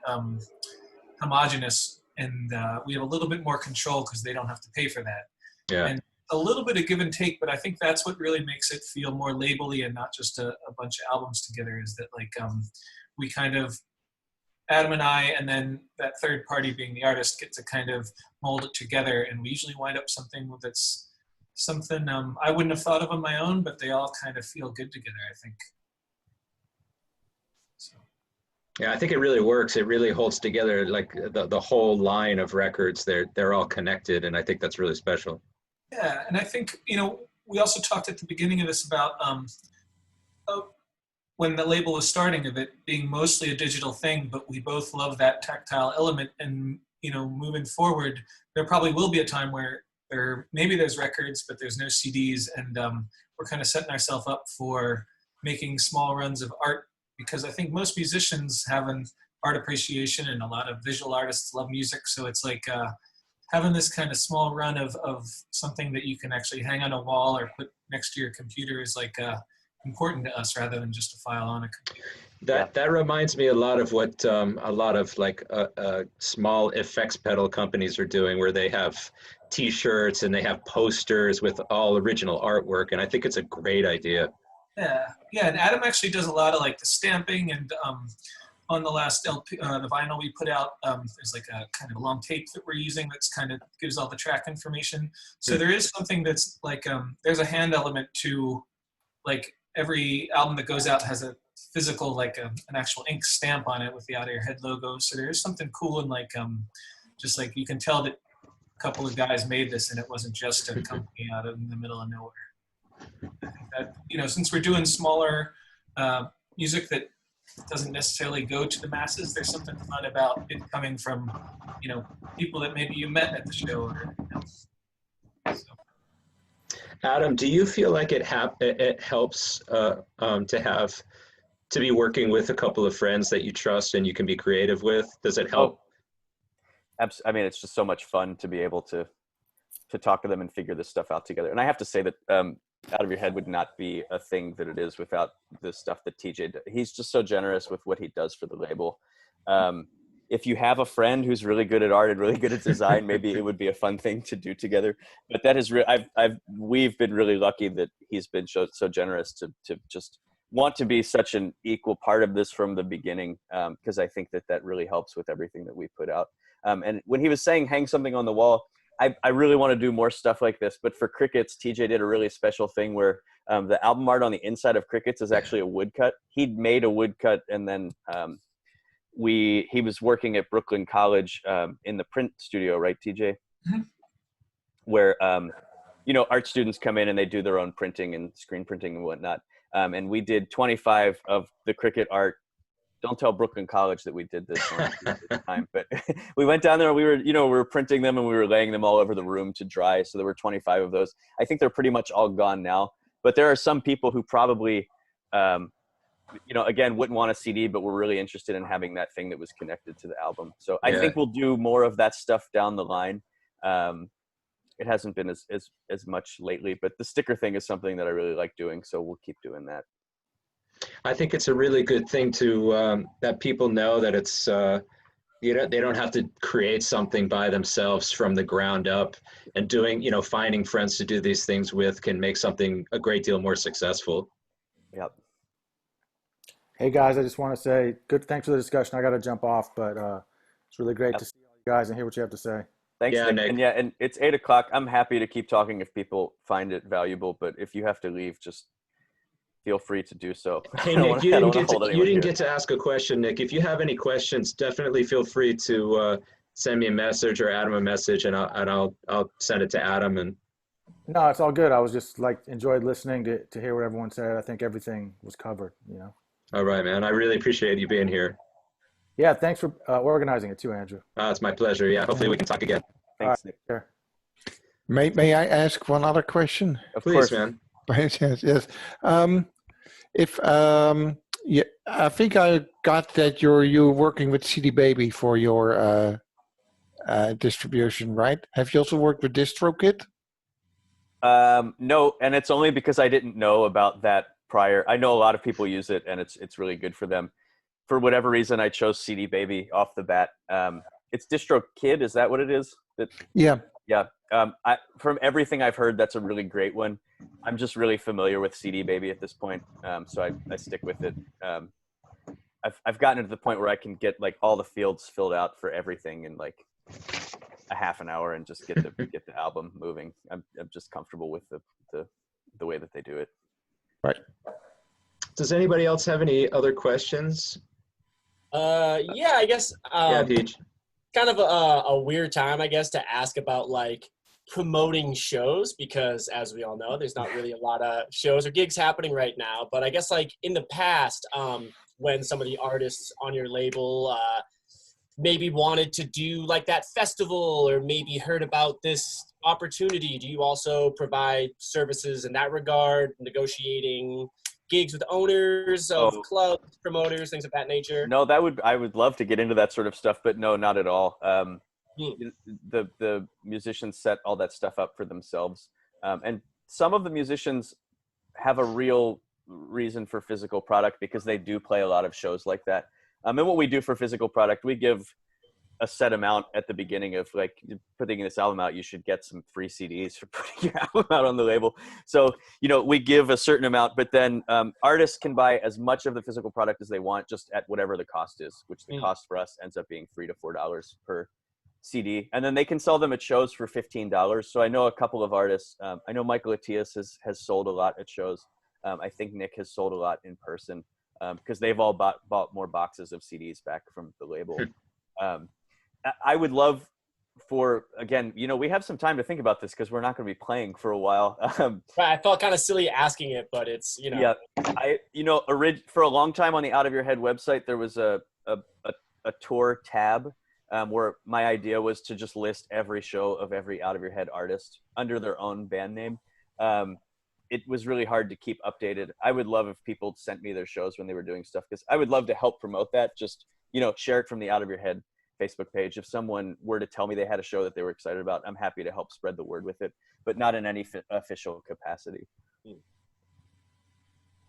homogenous, and we have a little bit more control because they don't have to pay for that. Yeah. And a little bit of give and take, but I think that's what really makes it feel more labely and not just a bunch of albums together, is that like we kind of, Adam and I, and then that third party being the artist, get to kind of mold it together, and we usually wind up something that's something I wouldn't have thought of on my own, but they all kind of feel good together, I think. So. Yeah, I think it really works. It really holds together like the whole line of records. They're all connected, and I think that's really special. Yeah, and I think, you know, we also talked at the beginning of this about when the label was starting, of it being mostly a digital thing, but we both love that tactile element. And, you know, moving forward, there probably will be a time where maybe there's records, but there's no CDs, and we're kind of setting ourselves up for making small runs of art, because I think most musicians have an art appreciation, and a lot of visual artists love music. So it's like having this kind of small run of something that you can actually hang on a wall or put next to your computer is like important to us, rather than just a file on a computer. That reminds me a lot of what a lot of like small effects pedal companies are doing, where they have T-shirts and they have posters with all original artwork, and I think it's a great idea. Yeah, and Adam actually does a lot of like the stamping, and on the last LP, the vinyl we put out, there's like a kind of long tape that we're using that's kind of gives all the track information. So there is something that's like, there's a hand element to, like, every album that goes out has a physical, like an actual ink stamp on it with the Out of Your Head logo. So there is something cool, and like, just like you can tell that a couple of guys made this, and it wasn't just a company out in the middle of nowhere. I think that, you know, since we're doing smaller music that doesn't necessarily go to the masses, there's something fun about it coming from, you know, people that maybe you met at the show. Or, you know, so. Adam, do you feel like it helps to be working with a couple of friends that you trust and you can be creative with? Does it help? I mean, it's just so much fun to be able to talk to them and figure this stuff out together. And I have to say that Out of Your Head would not be a thing that it is without the stuff that TJ does. He's just so generous with what he does for the label. If you have a friend who's really good at art and really good at design, maybe it would be a fun thing to do together. But that is we've been really lucky that he's been so generous to just want to be such an equal part of this from the beginning, because I think that really helps with everything that we put out. And when he was saying hang something on the wall, I really want to do more stuff like this, but for Crickets, TJ did a really special thing where the album art on the inside of Crickets is actually a woodcut. He'd made a woodcut, and then he was working at Brooklyn College in the print studio, right, TJ? Mm-hmm. Where, you know, art students come in and they do their own printing and screen printing and whatnot. And we did 25 of the Cricket art. Don't tell Brooklyn College that we did this one at the time, but we went down there and we were printing them and we were laying them all over the room to dry. So there were 25 of those. I think they're pretty much all gone now, but there are some people who probably, you know, again, wouldn't want a CD, but were really interested in having that thing that was connected to the album. So I think we'll do more of that stuff down the line. It hasn't been as much lately, but the sticker thing is something that I really like doing. So we'll keep doing that. I think it's a really good thing to that people know that it's they don't have to create something by themselves from the ground up, and finding friends to do these things with can make something a great deal more successful. Yep. Hey guys, I just want to say thanks for the discussion. I got to jump off, but it's really great to see all you guys and hear what you have to say. Thanks, Nick. And it's 8:00. I'm happy to keep talking if people find it valuable, but if you have to leave, just feel free to do so. Hey, Nick, you didn't get to ask a question, Nick. If you have any questions, definitely feel free to send me a message or Adam a message, and I'll send it to Adam. And no, it's all good. I was just enjoyed listening to hear what everyone said. I think everything was covered, you know. All right, man. I really appreciate you being here. Yeah, thanks for organizing it too, Andrew. It's my pleasure. Yeah, hopefully we can talk again. Thanks, Nick. Nick. May I ask one other question? Of course, man. Yes. I think I got that you're working with CD Baby for your distribution, right? Have you also worked with DistroKid? No, and it's only because I didn't know about that prior. I know a lot of people use it, and it's really good for them. For whatever reason, I chose CD Baby off the bat. It's DistroKid, is that what it is? Yeah. Yeah. From everything I've heard, that's a really great one. I'm just really familiar with CD Baby at this point, so I stick with it. I've gotten to the point where I can get like all the fields filled out for everything in like a half an hour and just get the album moving. I'm just comfortable with the way that they do it. Right. Does anybody else have any other questions? Yeah, I guess. Yeah, Peach. Kind of a weird time, I guess, to ask about like promoting shows, because as we all know, there's not really a lot of shows or gigs happening right now. But I guess like in the past, when some of the artists on your label maybe wanted to do like that festival, or maybe heard about this opportunity, do you also provide services in that regard, negotiating gigs with owners of clubs, promoters, things of that nature? No, I would love to get into that sort of stuff, but no, not at all. The musicians set all that stuff up for themselves, and some of the musicians have a real reason for physical product because they do play a lot of shows like that. And what we do for physical product, we give a set amount at the beginning of like putting this album out. You should get some free CDs for putting your album out on the label. So, we give a certain amount, but then artists can buy as much of the physical product as they want, just at whatever the cost is, which the cost for us ends up being $3 to $4 per CD. And then they can sell them at shows for $15. So I know a couple of artists. I know Michael Attias has sold a lot at shows. I think Nick has sold a lot in person because they've all bought more boxes of CDs back from the label. I would love for, again, we have some time to think about this because we're not going to be playing for a while. I felt kind of silly asking it, but it's, Yeah, for a long time on the Out of Your Head website, there was a tour tab where my idea was to just list every show of every Out of Your Head artist under their own band name. It was really hard to keep updated. I would love if people sent me their shows when they were doing stuff, because I would love to help promote that. Just, share it from the Out of Your Head Facebook page. If someone were to tell me they had a show that they were excited about, I'm happy to help spread the word with it, but not in any official capacity.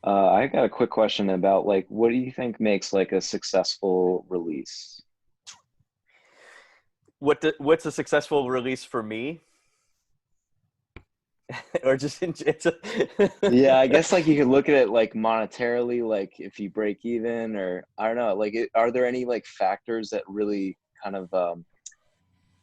I got a quick question about like, what do you think makes like a successful release? What's a successful release for me? Or just Yeah, I guess like you could look at it like monetarily, like if you break even, or I don't know, like are there any like factors that really kind of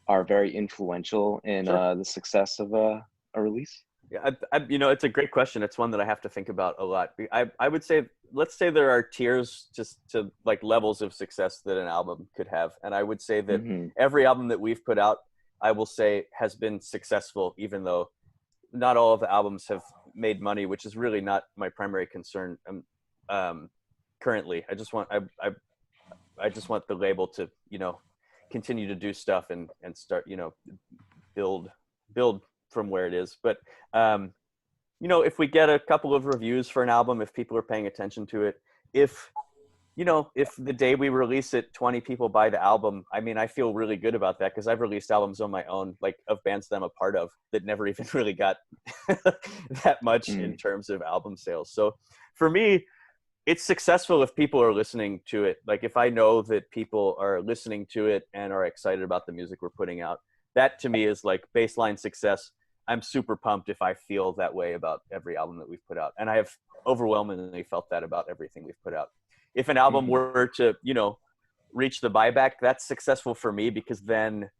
are very influential in the success of a release? Yeah, it's a great question. It's one that I have to think about a lot. I would say, let's say there are tiers just to like levels of success that an album could have. And I would say that every album that we've put out, I will say has been successful, even though not all of the albums have made money, which is really not my primary concern currently. I just want the label to continue to do stuff and start build from where it is. But if we get a couple of reviews for an album, if people are paying attention to it, if the day we release it, 20 people buy the album, I mean, I feel really good about that, because I've released albums on my own, like of bands that I'm a part of that never even really got that much in terms of album sales. So for me, it's successful if people are listening to it. Like if I know that people are listening to it and are excited about the music we're putting out, that to me is like baseline success. I'm super pumped if I feel that way about every album that we've put out. And I have overwhelmingly felt that about everything we've put out. If an album were to, reach the buyback, that's successful for me, because then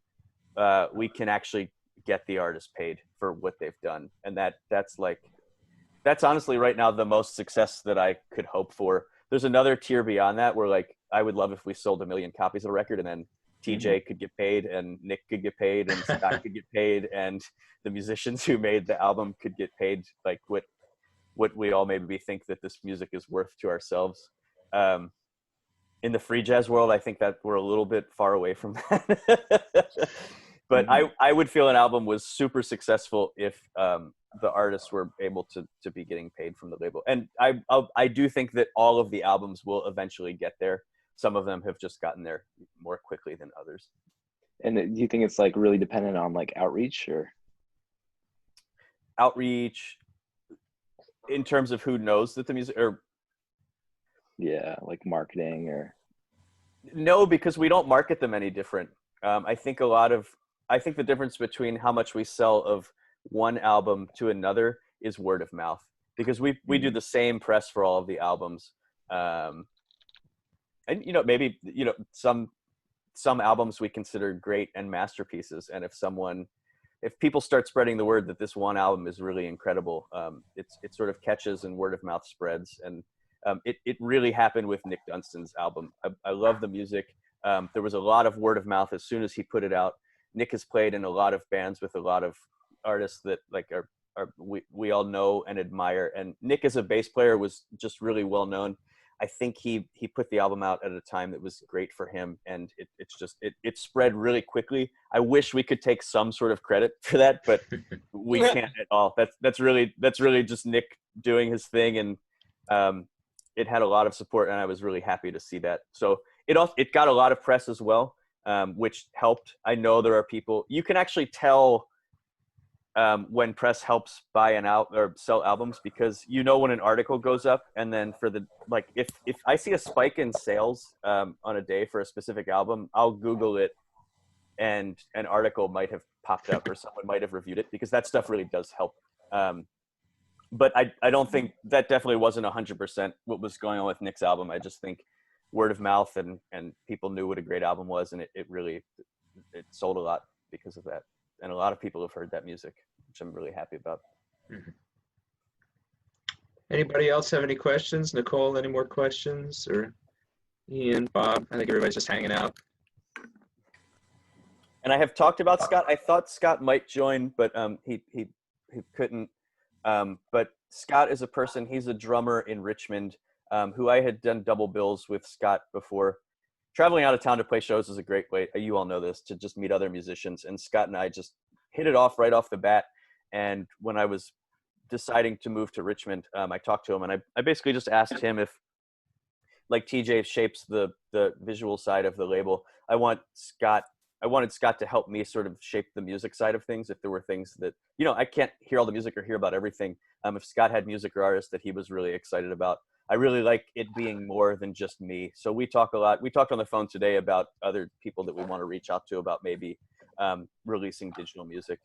we can actually get the artist paid for what they've done. And that's honestly right now the most success that I could hope for. There's another tier beyond that where like, I would love if we sold 1 million copies of the record, and then TJ could get paid, and Nick could get paid, and Scott could get paid, and the musicians who made the album could get paid like what we all maybe think that this music is worth to ourselves. In the free jazz world, I think that we're a little bit far away from that. But I would feel an album was super successful if the artists were able to be getting paid from the label. And I do think that all of the albums will eventually get there. Some of them have just gotten there more quickly than others. And do you think it's like really dependent on like outreach, or? outreach in terms of who knows that the music, or Yeah, like marketing or. no, because we don't market them any different. I think the difference between how much we sell of one album to another is word of mouth, because we do the same press for all of the albums. And maybe some albums we consider great and masterpieces, and if people start spreading the word that this one album is really incredible, it sort of catches and word of mouth spreads. And it really happened with Nick Dunstan's album. I love the music. There was a lot of word of mouth as soon as he put it out. Nick has played in a lot of bands with a lot of artists that we all know and admire. And Nick as a bass player was just really well known. I think he put the album out at a time that was great for him, and it spread really quickly. I wish we could take some sort of credit for that, but we can't at all. That's really just Nick doing his thing, and it had a lot of support, and I was really happy to see that. So it got a lot of press as well, which helped. I know there are people, you can actually tell when press helps buy or sell albums, because when an article goes up, and then if I see a spike in sales on a day for a specific album, I'll Google it, and an article might have popped up or someone might have reviewed it, because that stuff really does help. But I don't think that definitely wasn't 100% what was going on with Nick's album. I just think word of mouth and people knew what a great album was, and it really sold a lot because of that. And a lot of people have heard that music, which I'm really happy about. Mm-hmm. Anybody else have any questions? Nicole, any more questions? Or Ian, Bob? I think everybody's just hanging out. And I have talked about Scott. I thought Scott might join, but he couldn't. But Scott is a person, he's a drummer in Richmond, who I had done double bills with Scott before. Traveling out of town to play shows is a great way, you all know this, to just meet other musicians. And Scott and I just hit it off right off the bat. And when I was deciding to move to Richmond, I talked to him, and I basically just asked him if, like TJ shapes the visual side of the label, I wanted Scott to help me sort of shape the music side of things. If there were things that, I can't hear all the music or hear about everything. If Scott had music or artists that he was really excited about, I really like it being more than just me. So we talk a lot. We talked on the phone today about other people that we want to reach out to about maybe releasing digital music.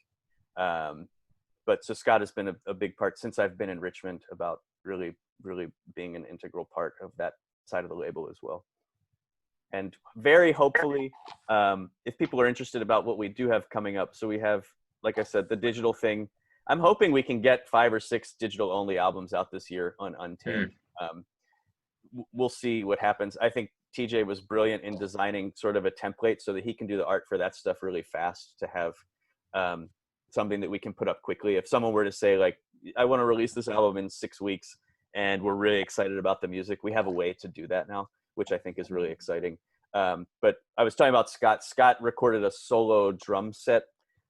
But so Scott has been a big part since I've been in Richmond about really, really being an integral part of that side of the label as well. And very hopefully, if people are interested about what we do have coming up, so we have, like I said, the digital thing. I'm hoping we can get 5 or 6 digital only albums out this year on Untamed. We'll see what happens. I think TJ was brilliant in designing sort of a template so that he can do the art for that stuff really fast, to have something that we can put up quickly. If someone were to say, like, I want to release this album in 6 weeks and we're really excited about the music, we have a way to do that now, which I think is really exciting. But I was talking about Scott. Scott recorded a solo drum set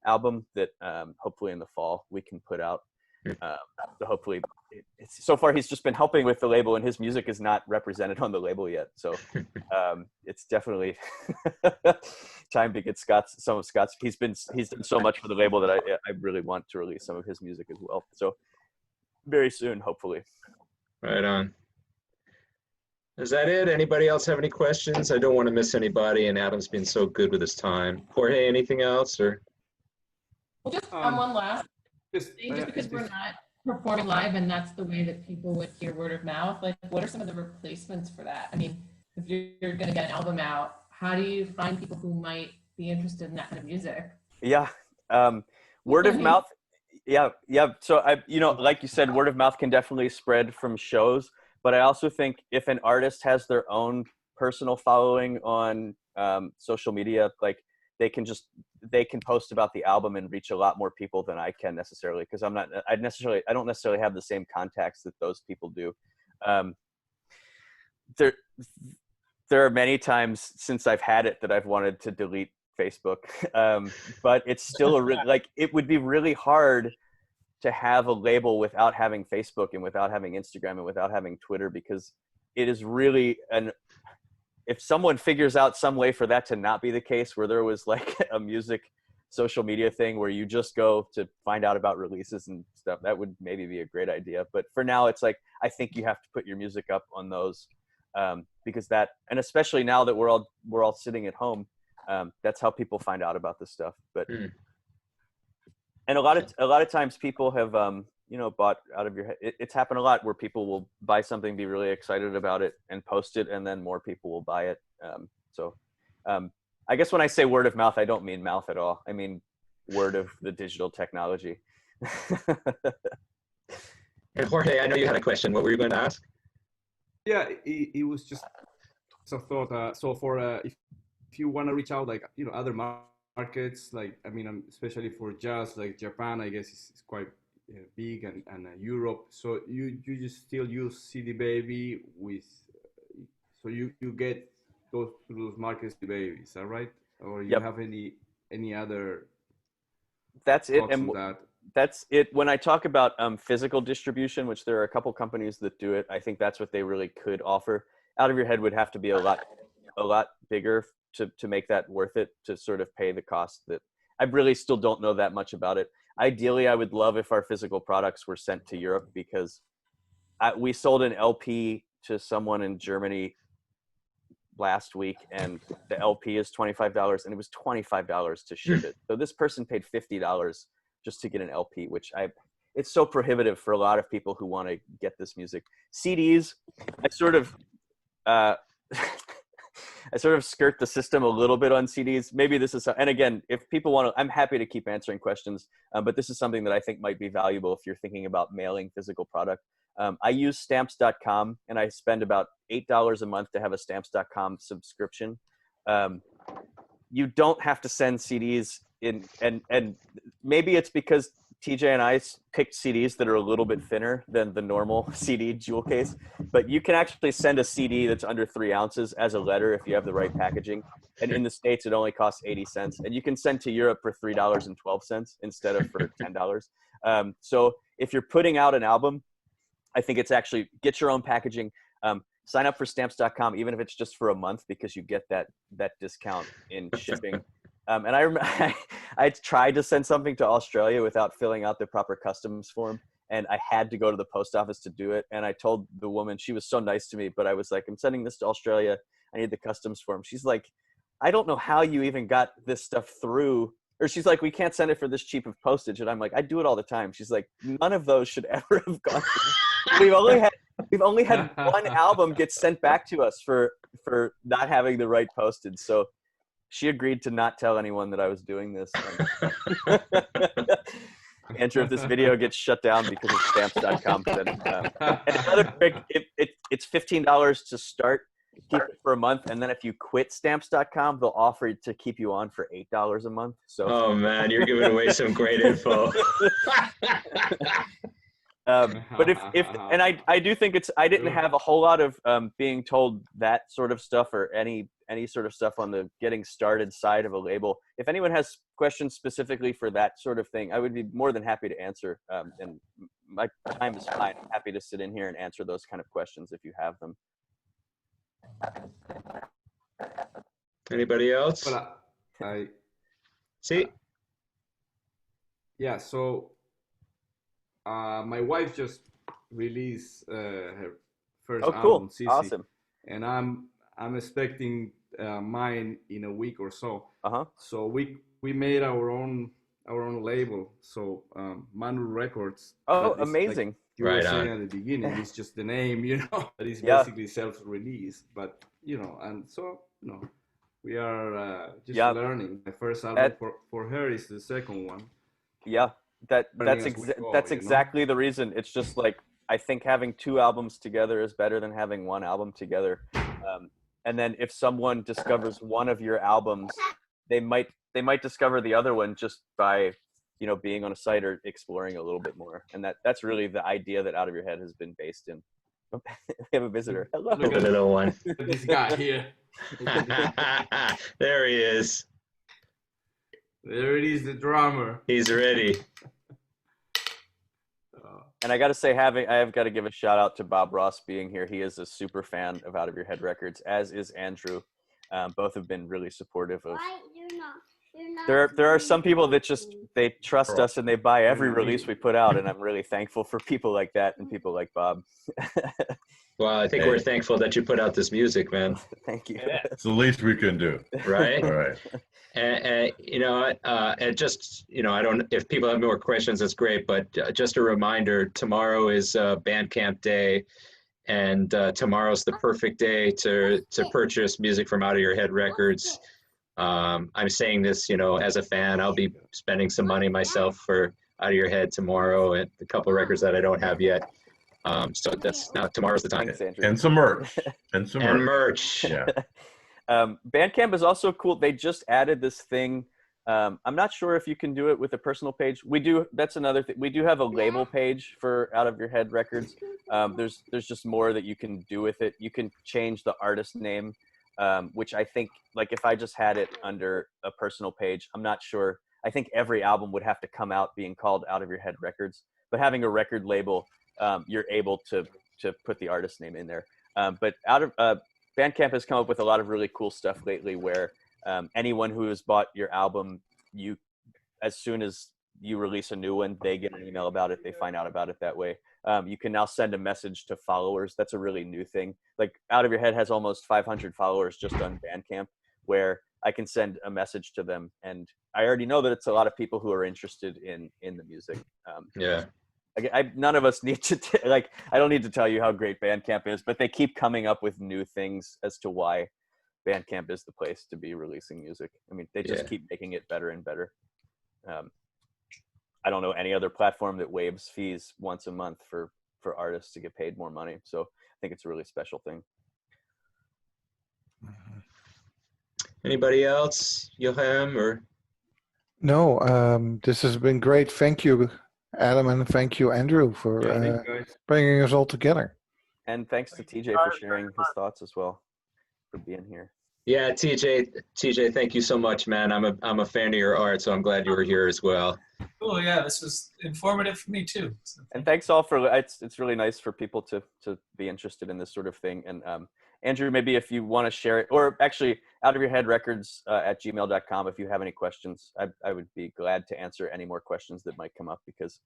album that hopefully in the fall we can put out. So hopefully, so far he's just been helping with the label, and his music is not represented on the label yet. So it's definitely time to get some of Scott's. He's done so much for the label that I really want to release some of his music as well. So very soon, hopefully. Right on. Is that it? Anybody else have any questions? I don't want to miss anybody, and Adam's been so good with his time. Jorge, anything else? Or Well, just one last thing, just because we're not performing live, and that's the way that people would hear word of mouth. Like, what are some of the replacements for that? I mean, if you're going to get an album out, how do you find people who might be interested in that kind of music? Yeah, word of mouth. Yeah. So like you said, word of mouth can definitely spread from shows. But I also think if an artist has their own personal following on social media, like they can post about the album and reach a lot more people than I can necessarily, because I don't necessarily have the same contacts that those people do. There are many times since I've had it that I've wanted to delete Facebook, but it's still it would be really hard to have a label without having Facebook and without having Instagram and without having Twitter, because it is really if someone figures out some way for that to not be the case, where there was like a music social media thing where you just go to find out about releases and stuff, that would maybe be a great idea. But for now, it's like, I think you have to put your music up on those, because that, and especially now that we're all sitting at home, that's how people find out about this stuff. But and a lot of times people have bought out of your head. It's happened a lot where people will buy something, be really excited about it, and post it, and then more people will buy it. I guess when I say word of mouth, I don't mean mouth at all. I mean word of the digital technology. And Jorge, I know you had a question. What were you going to ask? Yeah, it was just a thought. So for if you want to reach out, like, other markets, like, I mean, especially for jazz, like Japan, I guess is quite big, and Europe. So you just still use CD Baby with, so you get those through those markets, CD Baby, is that right? Or you have any other? That's it. thoughts And on that? that's it. When I talk about physical distribution, which there are a couple companies that do it, I think that's what they really could offer. Out of Your Head would have to be a lot bigger to make that worth it, to sort of pay the cost. That I really still don't know that much about it. Ideally, I would love if our physical products were sent to Europe, because we sold an LP to someone in Germany last week, and the LP is $25, and it was $25 to ship it. So this person paid $50 just to get an LP, which it's so prohibitive for a lot of people who want to get this music. CDs, I sort of skirt the system a little bit on CDs. Maybe this is, and again, if people want to, I'm happy to keep answering questions, but this is something that I think might be valuable if you're thinking about mailing physical product. I use stamps.com, and I spend about $8 a month to have a stamps.com subscription. You don't have to send CDs in, and maybe it's because TJ and I picked CDs that are a little bit thinner than the normal CD jewel case, but you can actually send a CD that's under 3 ounces as a letter if you have the right packaging. And in the States, it only costs 80 cents. And you can send to Europe for $3.12 instead of for $10. So if you're putting out an album, I think it's actually, get your own packaging. Sign up for stamps.com, even if it's just for a month, because you get that discount in shipping. And I remember I tried to send something to Australia without filling out the proper customs form, and I had to go to the post office to do it. And I told the woman, she was so nice to me, but I was like, I'm sending this to Australia. I need the customs form. She's like, I don't know how you even got this stuff through. Or she's like, we can't send it for this cheap of postage. And I'm like, I do it all the time. She's like, none of those should ever have gone through. We've only had one album get sent back to us for not having the right postage. So she agreed to not tell anyone that I was doing this. Andrew, if this video gets shut down because of stamps.com, then and another trick, it's $15 to start, keep it for a month, and then if you quit stamps.com, they'll offer to keep you on for $8 a month. So oh man, you're giving away some great info. But and I do think I didn't have a whole lot of being told that sort of stuff, or any sort of stuff on the getting started side of a label. If anyone has questions specifically for that sort of thing, I would be more than happy to answer. And my time is fine. I'm happy to sit in here and answer those kind of questions if you have them. Anybody else? Well, I see. Yeah. So my wife just released her first album, Sissy, awesome. And I'm expecting mine in a week or so. So we made our own label. So Manu Records. Oh, amazing! Like you were saying at the beginning, it's just the name, that is basically self-release. But and so we are just learning. My first album for her is the second one. Yeah, that's exactly the reason. It's just like, I think having 2 albums together is better than having 1 album together. And then if someone discovers one of your albums, they might discover the other one just by being on a site or exploring a little bit more. And that's really the idea that Out of Your Head has been based in. We have a visitor. Hello. Look at the little one. This guy here. There he is. There it is, the drummer. He's ready. And I got to say, I have got to give a shout out to Bob Ross being here. He is a super fan of Out of Your Head Records, as is Andrew. Both have been really supportive of. There are some people that just, they trust us and they buy every release we put out, and I'm really thankful for people like that and people like Bob. Well, I think we're thankful that you put out this music, man. Thank you. It's the least we can do. Right? All right. And and just, I don't, if people have more questions, that's great. But just a reminder, tomorrow is Bandcamp Day. And tomorrow's the perfect day to purchase music from Out of Your Head Records. I'm saying this, as a fan. I'll be spending some money myself for Out of Your Head tomorrow, and a couple of records that I don't have yet. So tomorrow's the time. Thanks, Andrew. And some merch. And merch. Yeah. Bandcamp is also cool. They just added this thing. I'm not sure if you can do it with a personal page. We do. That's another thing. We do have a label page for Out of Your Head Records. There's just more that you can do with it. You can change the artist name, which I think, like, if I just had it under a personal page, I'm not sure. I think every album would have to come out being called Out of Your Head Records. But having a record label, you're able to put the artist name in there. But Bandcamp has come up with a lot of really cool stuff lately, where anyone who has bought your album, as soon as you release a new one, they get an email about it. They find out about it that way. You can now send a message to followers. That's a really new thing. Like, Out of Your Head has almost 500 followers just on Bandcamp, where I can send a message to them, and I already know that it's a lot of people who are interested in the music. Yeah. None of us need to I don't need to tell you how great Bandcamp is, but they keep coming up with new things as to why Bandcamp is the place to be releasing music. I mean, they just keep making it better and better. I don't know any other platform that waives fees once a month for artists to get paid more money. So I think it's a really special thing. Anybody else, Joachim, or? No, this has been great. Thank you, Adam, and thank you, Andrew, for bringing us all together. And thanks to TJ for sharing his thoughts as well, for being here. Yeah, TJ, thank you so much, man. I'm a fan of your art, so I'm glad you were here as well. Oh yeah, this was informative for me too. So. And thanks all for, it's really nice for people to be interested in this sort of thing. And Andrew, maybe if you want to share it, or actually Out of Your Head Records at gmail.com, if you have any questions, I would be glad to answer any more questions that might come up, because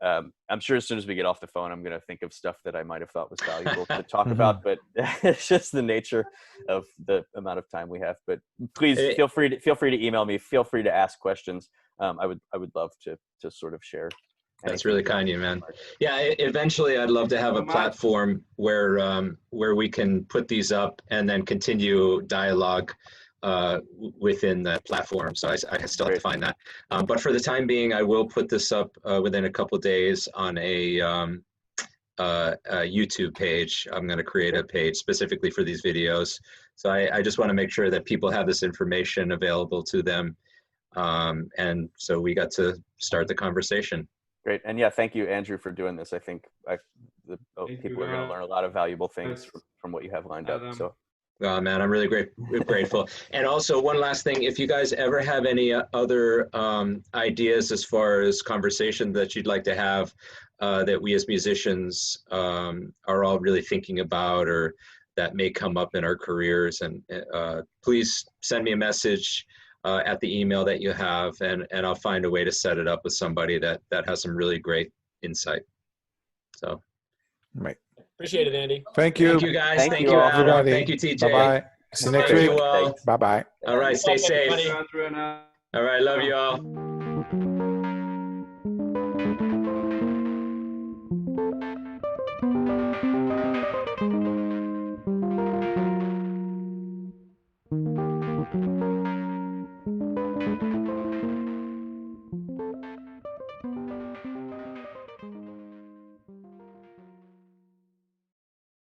I'm sure as soon as we get off the phone, I'm going to think of stuff that I might have thought was valuable to talk about, but it's just the nature of the amount of time we have. But please feel free to email me. Feel free to ask questions. I would love to sort of share. That's really kind of you, man. Yeah, eventually I'd love to have a platform where we can put these up and then continue dialogue within the platform. So I still have to find that. But for the time being, I will put this up within a couple of days on a YouTube page. I'm going to create a page specifically for these videos. So I just want to make sure that people have this information available to them. And so we got to start the conversation. Great. And yeah, thank you, Andrew, for doing this. I think people are going to learn a lot of valuable things from what you have lined up. So. Oh, man, I'm really grateful. And also, one last thing, if you guys ever have any other ideas as far as conversation that you'd like to have that we as musicians are all really thinking about, or that may come up in our careers, and please send me a message at the email that you have, and I'll find a way to set it up with somebody that has some really great insight. So, right. Appreciate it, Andy. Thank you. Thank you, guys. Thank you, Adam. Thank you, TJ. Bye-bye. See you next week. Bye-bye. All right, stay safe. All right, love you all.